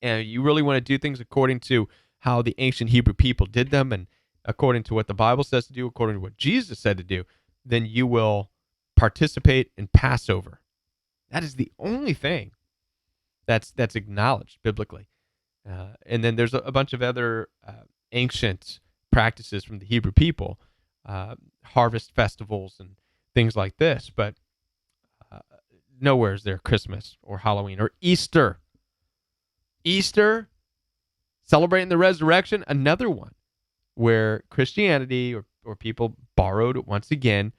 and you really want to do things according to how the ancient Hebrew people did them and according to what the Bible says to do, according to what Jesus said to do, then you will participate in Passover. That is the only thing that's acknowledged biblically. And then there's a bunch of other ancient practices from the Hebrew people, harvest festivals and things like this, but nowhere is there Christmas or Halloween or Easter. Easter, celebrating the resurrection, another one where Christianity or people borrowed, once again,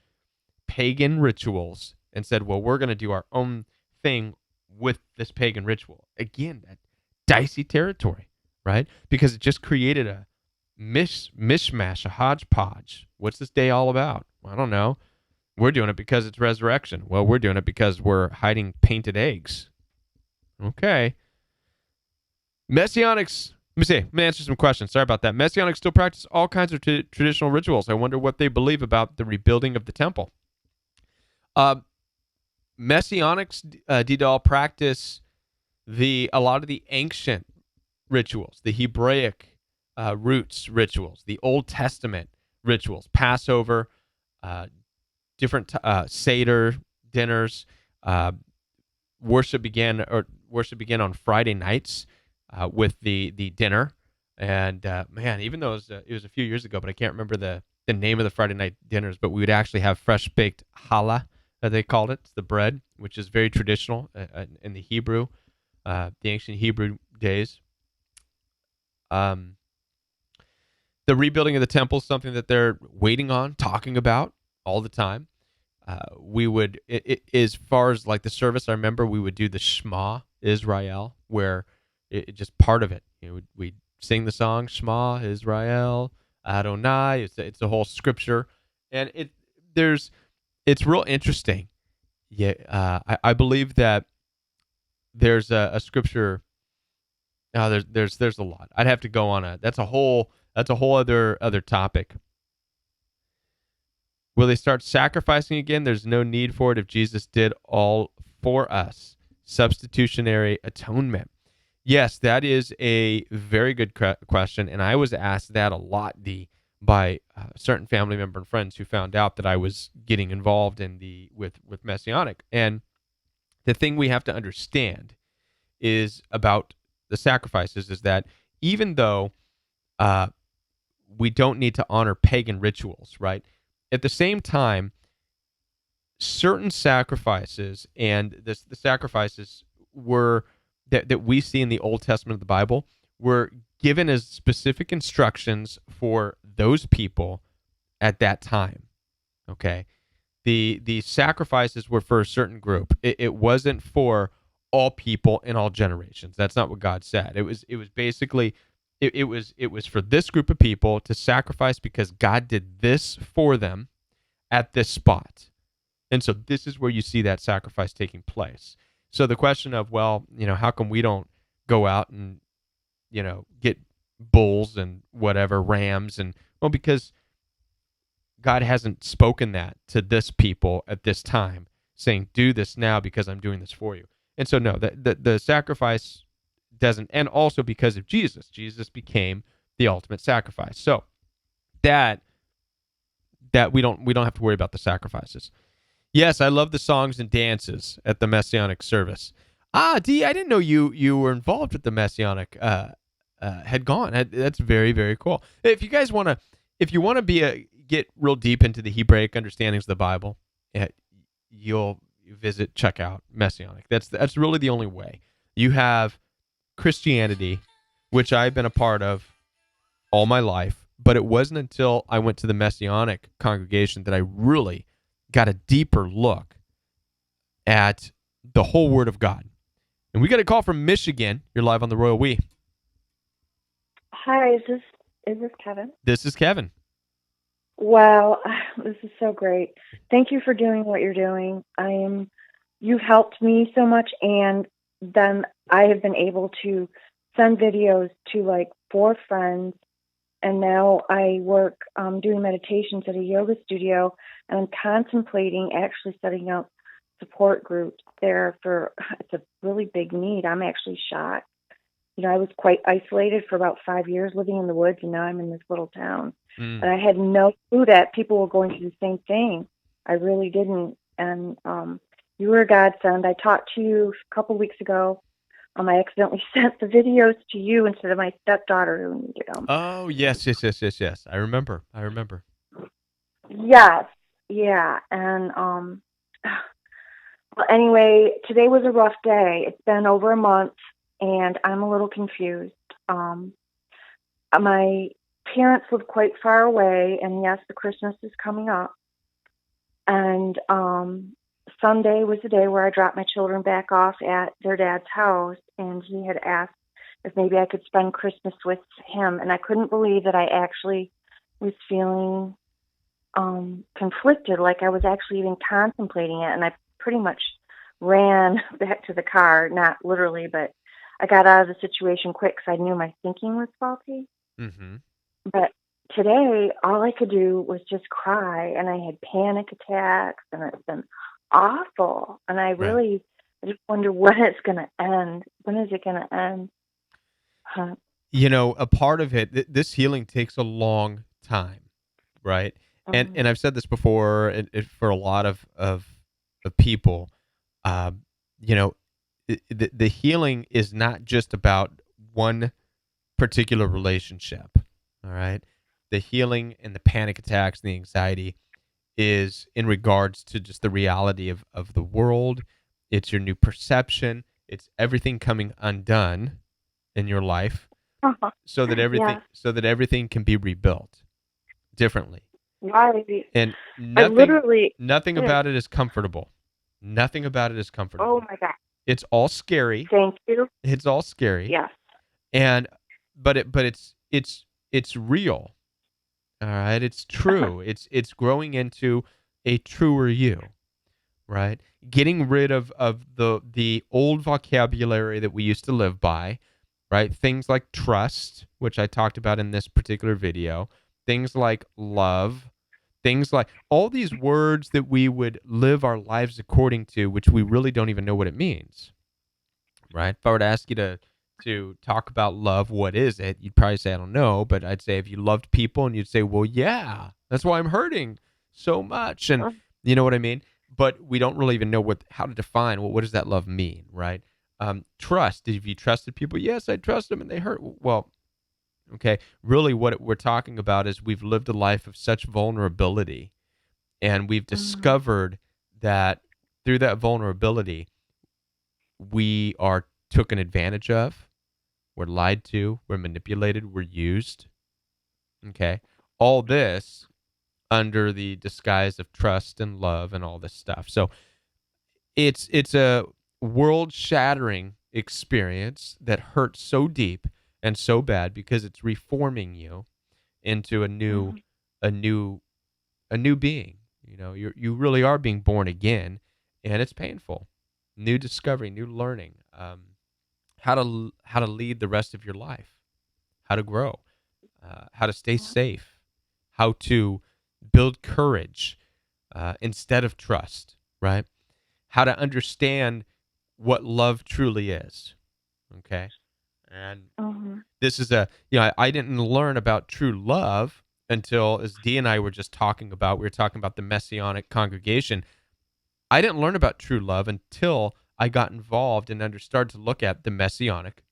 pagan rituals and said, well, we're going to do our own thing with this pagan ritual. Again, that dicey territory, right? Because it just created a mishmash, a hodgepodge. What's this day all about? I don't know. We're doing it because it's resurrection. Well, we're doing it because we're hiding painted eggs. Okay. Messianics, let me answer some questions. Sorry about that. Messianics still practice all kinds of traditional rituals. I wonder what they believe about the rebuilding of the temple. Messianics did all practice a lot of the ancient rituals, the Hebraic roots rituals, the Old Testament rituals, Passover, different Seder dinners. Worship began on Friday nights with the dinner. And man, even though it was a few years ago, but I can't remember the name of the Friday night dinners, but we would actually have fresh baked challah, they called it. It's the bread, which is very traditional in the Hebrew, the ancient Hebrew days. The rebuilding of the temple is something that they're waiting on, talking about all the time. We would, as far as like the service, I remember we would do the Shema Israel, where it just part of it. We sing the song Shema Israel Adonai. It's a whole scripture, and it's real interesting. Yeah, I believe that there's a scripture. There's a lot. I'd have to go on that's a whole other topic. Will they start sacrificing again? There's no need for it if Jesus did all for us. Substitutionary atonement. Yes, that is a very good question, and I was asked that a lot by certain family member and friends who found out that I was getting involved in with Messianic. And the thing we have to understand is about the sacrifices is that even though we don't need to honor pagan rituals, right? At the same time, certain sacrifices and the sacrifices were that we see in the Old Testament of the Bible were given as specific instructions for those people at that time. Okay, the sacrifices were for a certain group. It wasn't for all people in all generations. That's not what God said. It was basically it was for this group of people to sacrifice because God did this for them at this spot. And so this is where you see that sacrifice taking place. So the question of, well, how come we don't go out and, get bulls and whatever, rams, and well, because God hasn't spoken that to this people at this time, saying, do this now because I'm doing this for you. And so no, the sacrifice doesn't, and also because of Jesus. Jesus became the ultimate sacrifice. So that we don't have to worry about the sacrifices. Yes, I love the songs and dances at the Messianic service. D, I didn't know you were involved with the Messianic. Had gone. That's very, very cool. If you guys want to, get real deep into the Hebraic understandings of the Bible, you'll check out Messianic. That's really the only way. You have Christianity, which I've been a part of all my life. But it wasn't until I went to the Messianic congregation that I really got a deeper look at the whole Word of God. And we got a call from Michigan. You're live on the Royal We. Hi, is this Kevin? This is Kevin. Wow, this is so great. Thank you for doing what you're doing. You've helped me so much, and then I have been able to send videos to like 4 friends, and now I work doing meditations at a yoga studio, and I'm contemplating actually setting up support groups there for. It's a really big need. I'm actually shocked. I was quite isolated for about 5 years living in the woods, and now I'm in this little town. And I had no clue that people were going through the same thing. I really didn't. And you were a godsend. I talked to you a couple weeks ago. I accidentally sent the videos to you instead of my stepdaughter who needed them. Oh, yes. I remember. Yes. Yeah. And well, anyway, today was a rough day. It's been over a month, and I'm a little confused. My parents live quite far away, and yes, the Christmas is coming up. And Sunday was the day where I dropped my children back off at their dad's house, and he had asked if maybe I could spend Christmas with him. And I couldn't believe that I actually was feeling conflicted, like I was actually even contemplating it. And I pretty much ran back to the car, not literally, but I got out of the situation quick because I knew my thinking was faulty. Mm-hmm. But today, all I could do was just cry, and I had panic attacks, and it's been awful. And I just wonder when it's going to end. When is it going to end? Huh. A part of it, this healing takes a long time, right? Mm-hmm. And I've said this before for a lot of people, the healing is not just about one particular relationship, all right? The healing and the panic attacks and the anxiety is in regards to just the reality of the world. It's your new perception. It's everything coming undone in your life so that everything can be rebuilt differently. Right. And nothing did. about it is comfortable. Nothing about it is comfortable. Oh my God. It's all scary. Thank you. It's all scary. Yes. But it's real. All right, it's true. It's growing into a truer you, right? Getting rid of the old vocabulary that we used to live by, right? Things like trust, which I talked about in this particular video, things like love, things like all these words that we would live our lives according to, which we really don't even know what it means, right? If I were to ask you to talk about love, what is it? You'd probably say, I don't know, but I'd say if you loved people, and you'd say, well, yeah, that's why I'm hurting so much. And you know what I mean? But we don't really even know how to define, well, what does that love mean, right? Trust. If you trusted people, yes, I trust them and they hurt. Well, okay. Really what we're talking about is we've lived a life of such vulnerability, and we've discovered that through that vulnerability, we are taken advantage of, we're lied to, we're manipulated, we're used. Okay. All this under the disguise of trust and love and all this stuff. So it's a world-shattering experience that hurts so deep and so bad because it's reforming you into a new being. You really are being born again, and it's painful. New discovery, new learning. How to lead the rest of your life, how to grow, how to stay safe, how to build courage instead of trust, right? How to understand what love truly is, okay? And this is I didn't learn about true love until, as Dee and I were just talking about, we were talking about the Messianic congregation. I didn't learn about true love until I got involved and started to look at the Messianic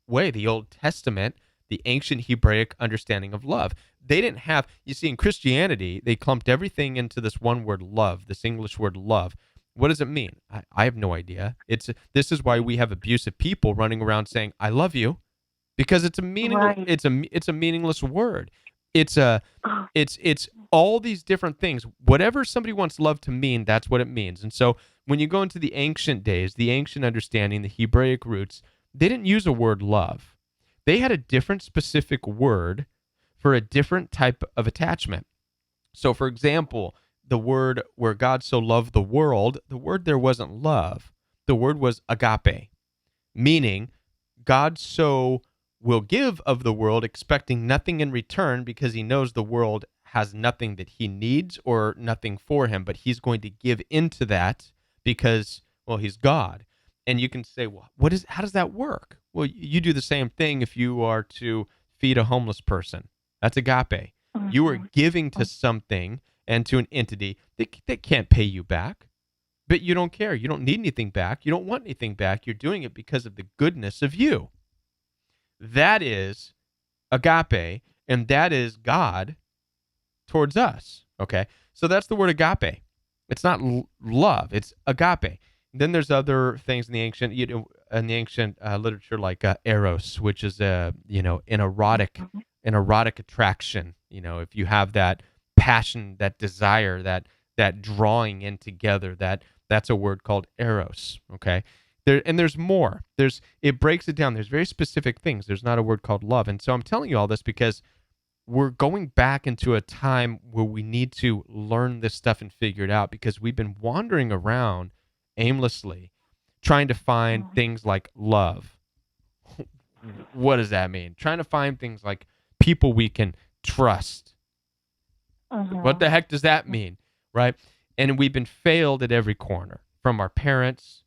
way, the Old Testament, the ancient Hebraic understanding of love. They didn't have, you see, in Christianity, they clumped everything into this one word, love, this English word, love. What does it mean? I have no idea. This is why we have abusive people running around saying, I love you. because Right. it's a meaningless word. It's a Oh, it's all these different things. Whatever somebody wants love to mean, that's what it means. And so when you go into the ancient days, the ancient understanding, the Hebraic roots, they didn't use a word love. They had a different specific word for a different type of attachment. So for example, the word where God so loved the world, the word there wasn't love. The word was agape, meaning God so will give of the world, expecting nothing in return because he knows the world has nothing that he needs or nothing for him, but he's going to give into that because, well, he's God. And you can say, well, how does that work? Well, you do the same thing if you are to feed a homeless person. That's agape. You are mhm. giving to something and to an entity that can't pay you back, but you don't care. You don't need anything back. You don't want anything back. You're doing it because of the goodness of you. That is agape, and that is God towards us. Okay, so that's the word agape. It's not love; it's agape. Then there's other things in the ancient, literature like eros, which is an erotic attraction. If you have that passion, that desire, that drawing in together, that's a word called eros. Okay, there's more. It breaks it down. There's very specific things. There's not a word called love, and so I'm telling you all this because we're going back into a time where we need to learn this stuff and figure it out because we've been wandering around aimlessly trying to find things like love. What does that mean? Trying to find things like people we can trust. What Mhm. the heck does that mean? Right? And we've been failed at every corner, from our parents,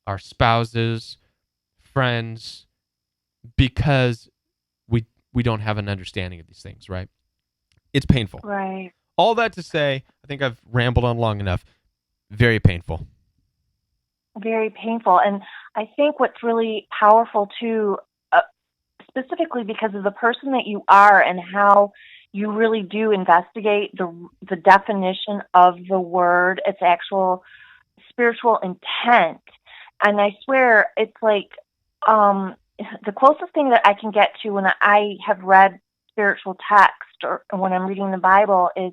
our spouses, friends, because we don't have an understanding of these things, right? It's painful. Right. All that to say, I think I've rambled on long enough. Very painful. Very painful. And I think what's really powerful too, specifically because of the person that you are and how you really do investigate the definition of the word, its actual spiritual intent. And I swear it's like the closest thing that I can get to when I have read spiritual text or when I'm reading the Bible is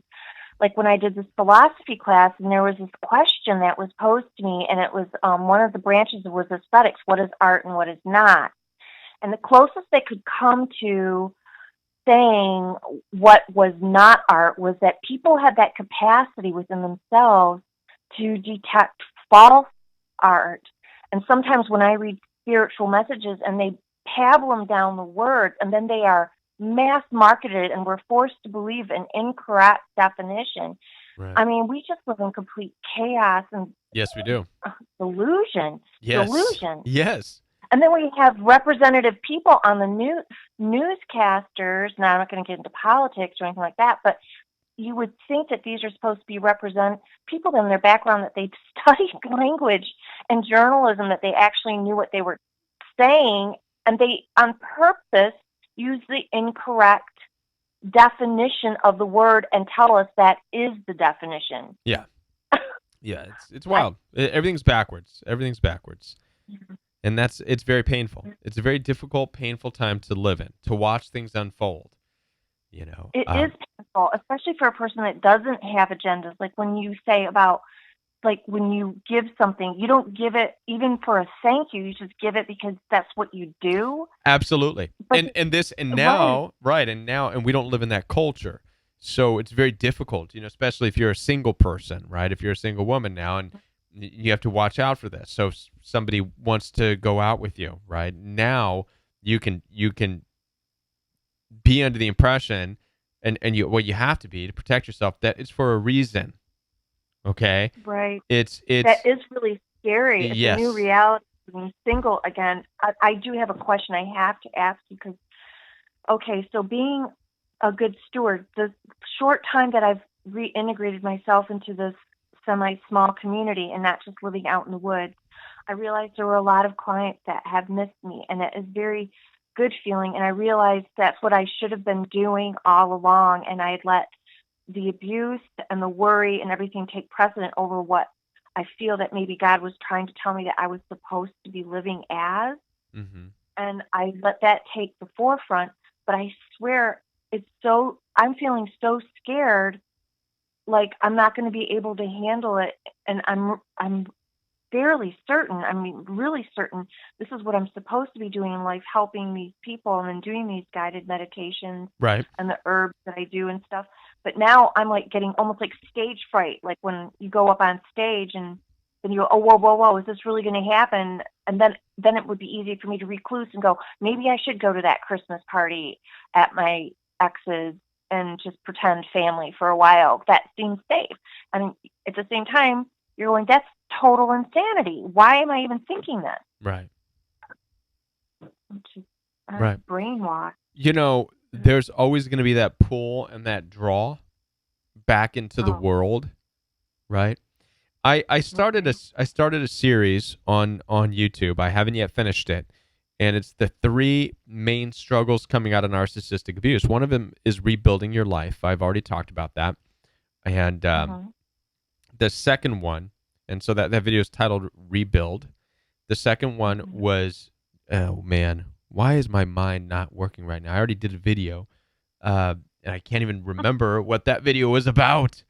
like when I did this philosophy class, and there was this question that was posed to me, and it was one of the branches was aesthetics. What is art and what is not? And the closest they could come to saying what was not art was that people had that capacity within themselves to detect false art. And sometimes when I read spiritual messages and they pabble them down the words and then they are mass marketed and we're forced to believe an incorrect definition. Right. I mean, we just live in complete chaos and Yes, we do. delusion, Yes. delusion. Yes. And then we have representative people on the newscasters. Now, I'm not going to get into politics or anything like that, but you would think that these are supposed to be represent people in their background that they've studied language and journalism, that they actually knew what they were saying, and they on purpose use the incorrect definition of the word and tell us that is the definition. Yeah. Yeah. It's I, wild. Everything's backwards. Everything's backwards. And it's very painful. It's a very difficult, painful time to live in, to watch things unfold. You know. it is painful, especially for a person that doesn't have agendas. Like when you say about, like when you give something, you don't give it even for a thank you. You just give it because that's what you do. Absolutely. But And right, now, right, and we don't live in that culture. So it's very difficult, especially if you're a single person, right? If you're a single woman now and you have to watch out for this. So if somebody wants to go out with you, right? Now you can be under the impression and you have to be to protect yourself that it's for a reason. Okay? right. That It's is really scary. It's a new yes. reality. Being single again. I do have a question I have to ask you because, okay, so being a good steward, the short time that I've reintegrated myself into this semi-small community and not just living out in the woods, I realized there were a lot of clients that have missed me, and it is very good feeling. And I realized that's what I should have been doing all along, and I had let the abuse and the worry and everything take precedent over what I feel that maybe God was trying to tell me that I was supposed to be living as. Mhm. and I let that take the forefront. But I swear, I'm feeling so scared, like I'm not going to be able to handle it. And I'm fairly certain, I mean, really certain, this is what I'm supposed to be doing in life, helping these people and then doing these guided meditations Right. and the herbs that I do and stuff. But now I'm like getting almost like stage fright, like when you go up on stage and then you go, oh, whoa, whoa, whoa, is this really going to happen? And then it would be easy for me to recluse and go, maybe I should go to that Christmas party at my ex's and just pretend family for a while. That seems safe. And at the same time, you're going, that's total insanity. Why am I even thinking this? Right. I'm just Right. brainwashed. You know, there's always going to be that pull and that draw back into the world, right? I started a series on YouTube. I haven't yet finished it, and it's the 3 main struggles coming out of narcissistic abuse. One of them is rebuilding your life. I've already talked about that, and the second one, and so that video is titled "Rebuild." The second one was, oh man, why is my mind not working right now? I already did a video, and I can't even remember what that video was about.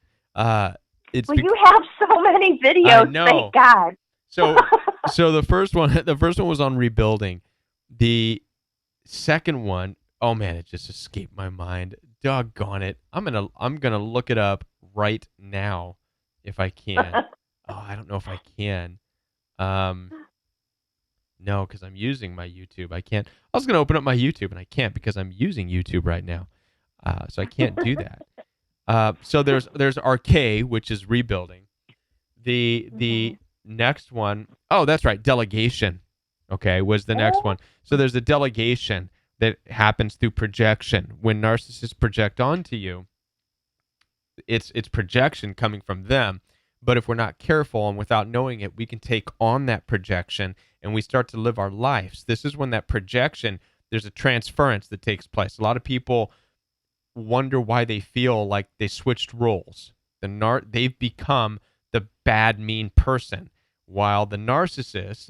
You have so many videos. I know. Thank God. So the first one was on rebuilding. The second one, oh man, it just escaped my mind. Doggone it. I'm gonna look it up right now if I can. Oh, I don't know if I can. No, because I'm using my YouTube. I can't. I was gonna open up my YouTube and I can't because I'm using YouTube right now. So I can't do that. So there's RK, which is rebuilding. The next one, oh, that's right, delegation. Okay, was the next one. So there's a delegation that happens through projection. When narcissists project onto you, it's projection coming from them. But if we're not careful and without knowing it, we can take on that projection and we start to live our lives. This is when that projection, there's a transference that takes place. A lot of people wonder why they feel like they switched roles. They've become the bad, mean person, while the narcissist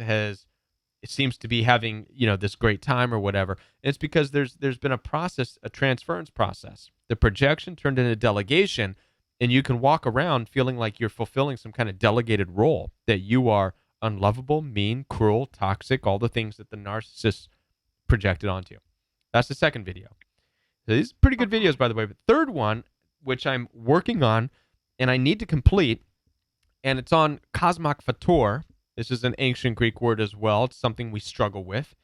it seems to be having, this great time or whatever. It's because there's been a transference process. The projection turned into delegation, and you can walk around feeling like you're fulfilling some kind of delegated role, that you are unlovable, mean, cruel, toxic, all the things that the narcissist projected onto you. That's the second video. So these are pretty good videos, by the way. But third one, which I'm working on and I need to complete, and it's on Cosmok Fator. This is an ancient Greek word as well. It's something we struggle with.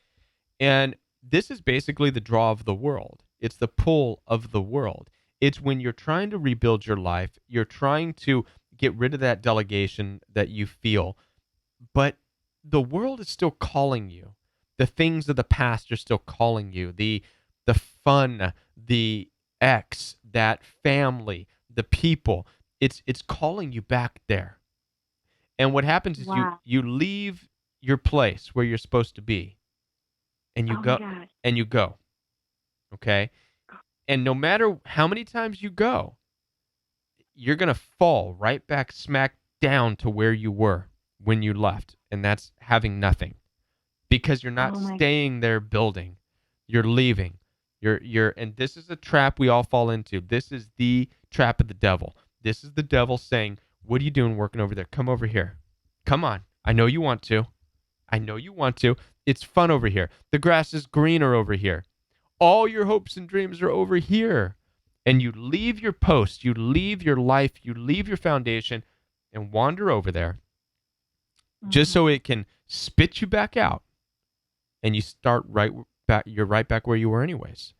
And this is basically the draw of the world. It's the pull of the world. It's when you're trying to rebuild your life, you're trying to get rid of that delegation that you feel, but the world is still calling you. The things of the past are still calling you. The fun, the ex, that family, the people, it's calling you back there. And what happens is you leave your place where you're supposed to be, and you go. Okay? And no matter how many times you go, you're going to fall right back smack down to where you were when you left, and that's having nothing. Because you're not staying there building. You're leaving. And this is a trap we all fall into. This is the trap of the devil. This is the devil saying, "What are you doing working over there? Come over here. Come on. I know you want to. It's fun over here. The grass is greener over here. All your hopes and dreams are over here." And you leave your post, you leave your life, you leave your foundation and wander over there just so it can spit you back out. And you start right back. You're right back where you were anyways.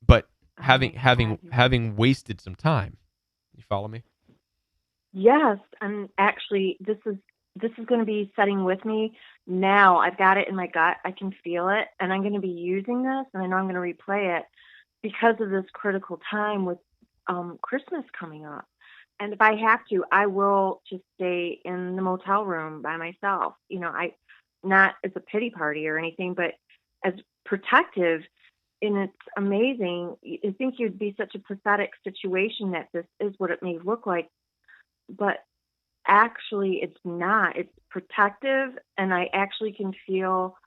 But having wasted some time. You follow me? Yes, and actually, this is going to be setting with me now. I've got it in my gut. I can feel it, and I'm going to be using this, and I know I'm going to replay it because of this critical time with Christmas coming up. And if I have to, I will just stay in the motel room by myself. Not as a pity party or anything, but as protective. And it's amazing. I think you'd be such a pathetic situation that this is what it may look like, but actually it's not. It's protective, and I actually can feel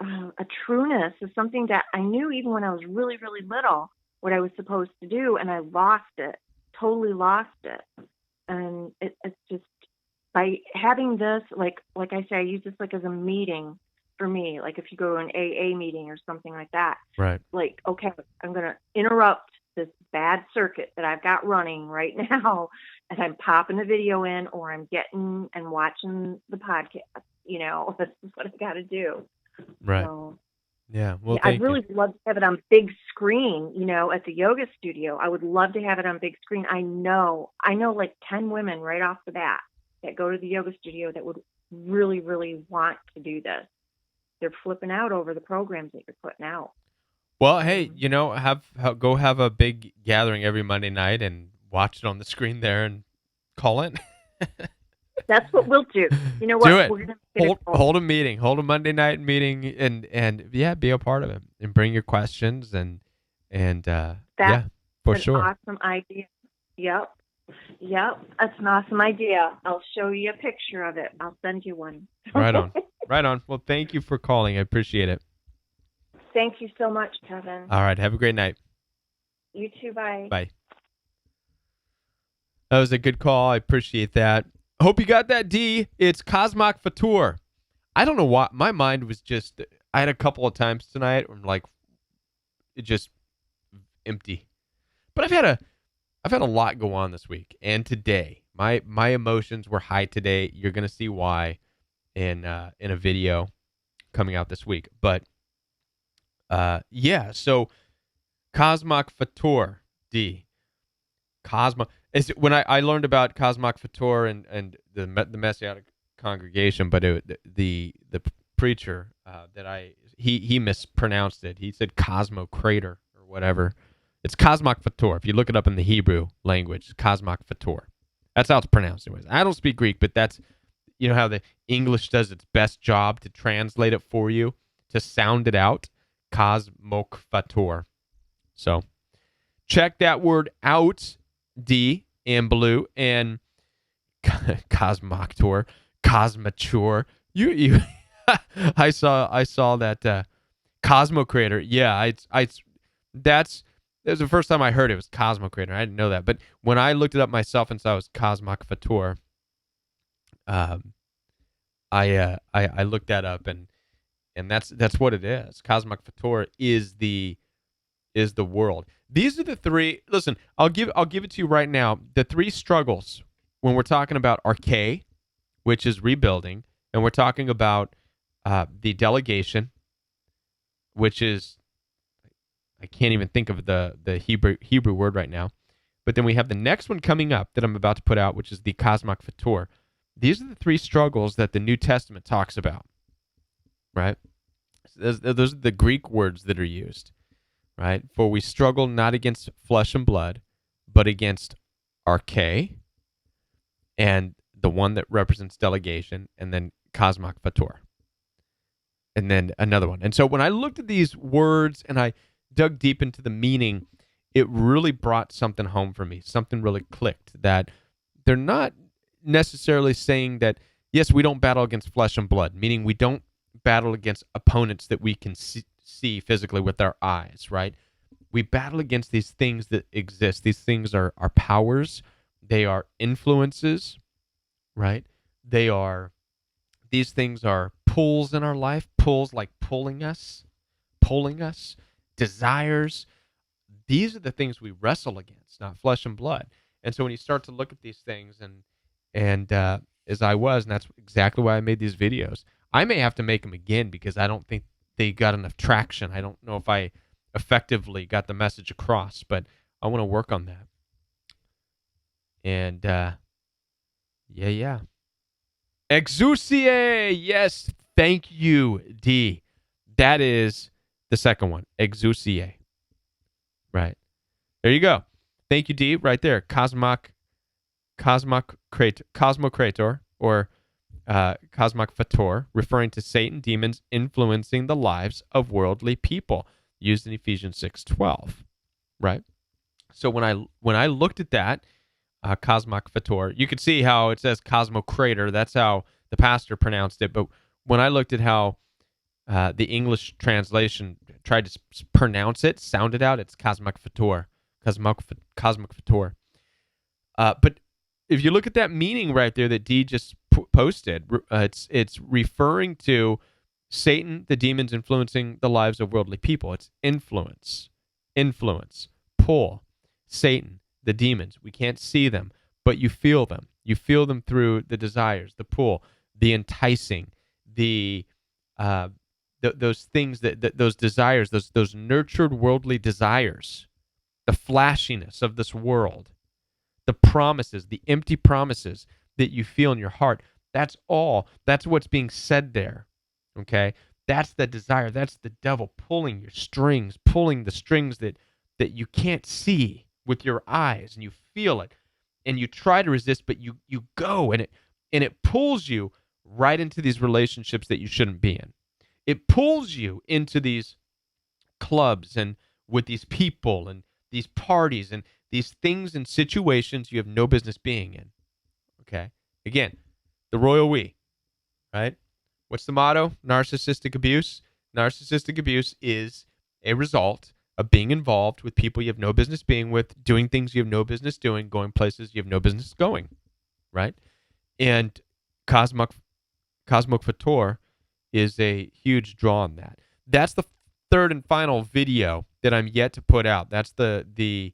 a trueness of something that I knew even when I was really, really little, what I was supposed to do, and I lost it, totally lost it. And it's just by having this, like I say, I use this like as a meeting for me. Like if you go to an AA meeting or something like that, Right. like, okay, I'm going to interrupt this bad circuit that I've got running right now, and I'm popping the video in, or I'm getting and watching the podcast. This is what I got to do. Right. So, Yeah. Well, I'd thank you. really love to have it on big screen, at the yoga studio. I would love to have it on big screen. I know like 10 women right off the bat that go to the yoga studio that would really, really want to do this. They're flipping out over the programs that you're putting out. Well, hey, go have a big gathering every Monday night and watch it on the screen there and call in. That's what we'll do. You know what? Do it. We're gonna get it going. Hold a meeting. Hold a Monday night meeting and yeah, be a part of it and bring your questions and yeah, for That's sure. an awesome idea. Yep. That's an awesome idea. I'll show you a picture of it. I'll send you one. Right on. Right on. Well, thank you for calling. I appreciate it. Thank you so much, Kevin. All right. Have a great night. You too. Bye. Bye. That was a good call. I appreciate that. Hope you got that, D. It's Cosmoc Fatur. I don't know why. My mind was just, I had a couple of times tonight where I'm like, it just empty. But I've had a lot go on this week and today. My emotions were high today. You're gonna see why in a video coming out this week. But yeah. So Cosmoc Fatur, D. Cosmo is when I learned about Cosmoc Fatur and the Messianic congregation, but the preacher he mispronounced it. He said Cosmo Crater or whatever. It's Cosmoc Fatur. If you look it up in the Hebrew language, Cosmoc Fatur. That's how it's pronounced anyways. I don't speak Greek, but that's how the English does its best job to translate it for you, to sound it out. Cosmoc Fatur. So check that word out. D and Blue and Cosmoctor, Cosmature. You I saw that Cosmo Creator. Yeah, that was the first time I heard it was Cosmo Creator. I didn't know that, but when I looked it up myself and saw it was Cosmoc Fatur, I looked that up and that's what it is. Cosmoc Fatur is the world. These are the three. Listen, I'll give it to you right now. The three struggles when we're talking about arche, which is rebuilding, and we're talking about the delegation, which is, I can't even think of the Hebrew word right now. But then we have the next one coming up that I'm about to put out, which is the Cosmoc Fatur. These are the three struggles that the New Testament talks about, right? Those are the Greek words that are used. Right? For we struggle not against flesh and blood, but against arche, and the one that represents delegation, and then Cosmoc Fatur. And then another one. And so when I looked at these words and I dug deep into the meaning, it really brought something home for me. Something really clicked, that they're not necessarily saying that, yes, we don't battle against flesh and blood, meaning we don't battle against opponents that we can see physically with our eyes, right? We battle against these things that exist. These things are powers. They are influences, right? These things are pulls in our life, pulls like pulling us, desires. These are the things we wrestle against, not flesh and blood. And so when you start to look at these things and as I was, and that's exactly why I made these videos. I may have to make them again because I don't think they got enough traction. I don't know if I effectively got the message across, but I want to work on that. And yeah. Exousier, yes, thank you, D. That is the second one, exousier. Right. There you go. Thank you, D. Right there, Cosmocrator, or Cosmoc Fatur, referring to Satan, demons influencing the lives of worldly people, used in Ephesians 6:12, right? So when I looked at that, Cosmoc Fatur, you could see how it says Cosmocrator. That's how the pastor pronounced it. But when I looked at how The English translation tried to pronounce it, sound it out. It's cosmic fator. Cosmic fator. But if you look at that meaning right there that Dee just posted, it's referring to Satan, the demons influencing the lives of worldly people. It's influence, pull. Satan, the demons. We can't see them, but you feel them. You feel them through the desires, the pull, the enticing, those things those desires, those nurtured worldly desires, the flashiness of this world, the promises, the empty promises that you feel in your heart. That's what's being said there. Okay? That's the desire. That's the devil pulling your strings, pulling the strings that you can't see with your eyes, and you feel it. And you try to resist, but you go, and it pulls you right into these relationships that you shouldn't be in. It pulls you into these clubs and with these people and these parties and these things and situations you have no business being in. Okay? Again, the royal we, right? What's the motto? Narcissistic abuse. Narcissistic abuse is a result of being involved with people you have no business being with, doing things you have no business doing, going places you have no business going, right? And Cosmic Fator is a huge draw on that. That's the third and final video that I'm yet to put out. That's the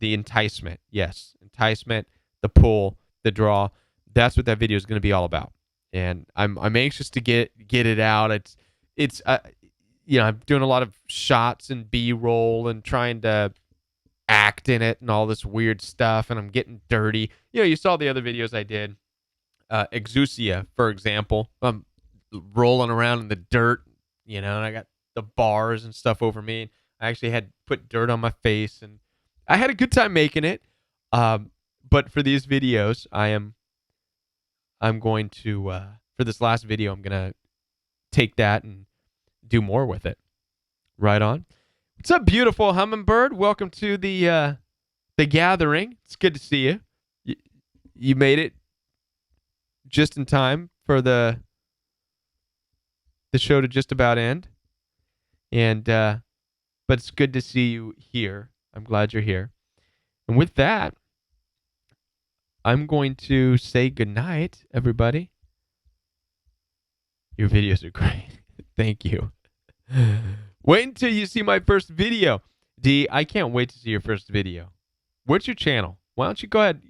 enticement. Yes, enticement, the pull, the draw. That's what that video is going to be all about. And I'm anxious to get it out. It's I'm doing a lot of shots and B-roll and trying to act in it and all this weird stuff, and I'm getting dirty. You saw the other videos I did. Exousia, for example. I'm rolling around in the dirt, and I got the bars and stuff over me. I actually had put dirt on my face, and I had a good time making it. But for these videos, I'm going to for this last video, I'm gonna take that and do more with it. Right on. What's up, beautiful hummingbird? Welcome to the gathering. It's good to see you. You made it just in time for the show to just about end. And but it's good to see you here. I'm glad you're here. And with that, I'm going to say goodnight, everybody. Your videos are great. Thank you. Wait until you see my first video. D, I can't wait to see your first video. What's your channel? Why don't you go ahead,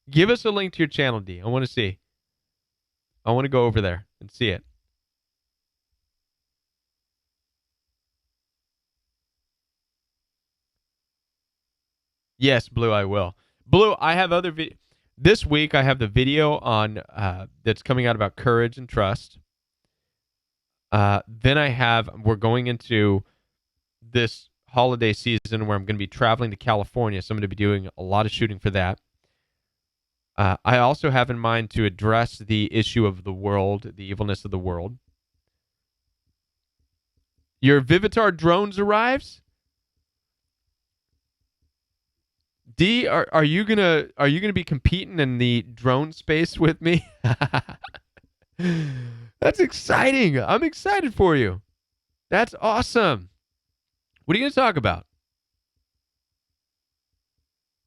give us a link to your channel, D. I want to see. I want to go over there and see it. Yes, Blue, I will. Blue, I have other videos. This week, I have the video on that's coming out about courage and trust. Then we're going into this holiday season where I'm going to be traveling to California, so I'm going to be doing a lot of shooting for that. I also have in mind to address the issue of the world, the evilness of the world. Your Vivitar drones arrives? D, are you gonna be competing in the drone space with me? That's exciting. I'm excited for you. That's awesome. What are you gonna talk about?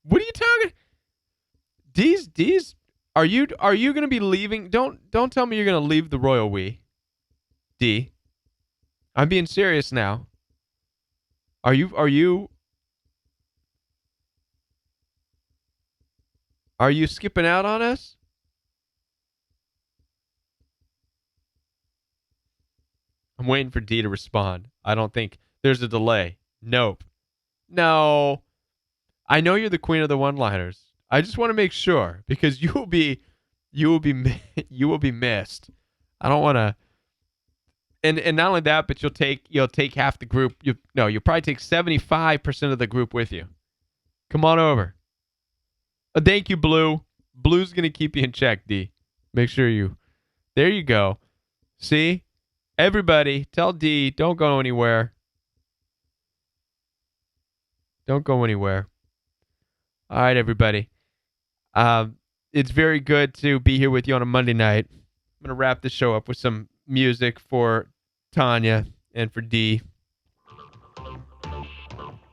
What are you talking? D's. Are you gonna be leaving? Don't tell me you're gonna leave the royal we. D. I'm being serious now. Are you skipping out on us? I'm waiting for D to respond. I don't think there's a delay. Nope. No. I know you're the queen of the one-liners. I just want to make sure because you will be missed. I don't want to. And not only that, but you'll take half the group. You'll probably take 75% of the group with you. Come on over. Thank you, Blue. Blue's gonna keep you in check, D. Make sure you. There you go. See, everybody, tell D don't go anywhere. Don't go anywhere. All right, everybody. It's very good to be here with you on a Monday night. I'm gonna wrap the show up with some music for Tanya, and for D.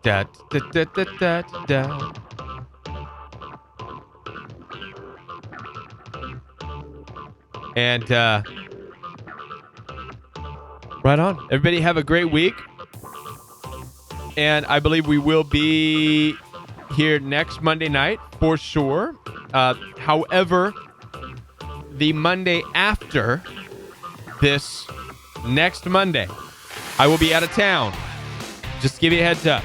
Da, da, da, da, da, da. And right on. Everybody have a great week. And I believe we will be here next Monday night for sure. However, the Monday after this next Monday, I will be out of town. Just to give you a heads up.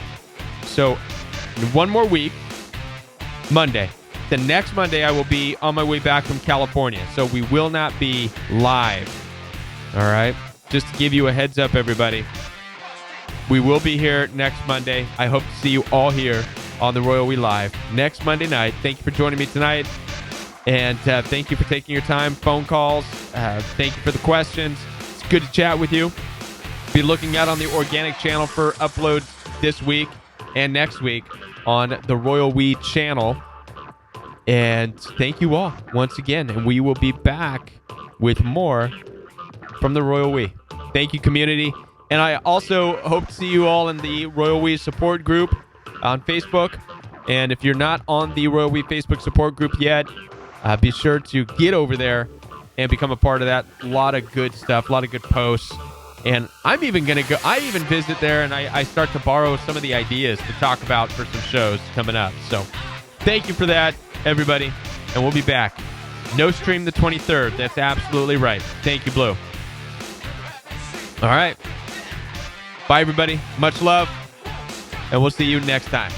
So, in one more week, Monday. The next Monday, I will be on my way back from California. So, we will not be live. All right? Just to give you a heads up, everybody. We will be here next Monday. I hope to see you all here on the Royal We Live next Monday night. Thank you for joining me tonight. And thank you for taking your time. Phone calls. Thank you for the questions. It's good to chat with you. Be looking out on the organic channel for uploads this week and next week on the Royal We channel. And thank you all once again. And we will be back with more from the Royal We. Thank you, community. And I also hope to see you all in the Royal We support group on Facebook. And if you're not on the Royal We Facebook support group yet, be sure to get over there and become a part of that. A lot of good stuff, a lot of good posts. And I'm even going to go, I even visit there and I start to borrow some of the ideas to talk about for some shows coming up. So thank you for that, everybody. And we'll be back. No stream the 23rd. That's absolutely right. Thank you, Blue. All right. Bye, everybody. Much love. And we'll see you next time.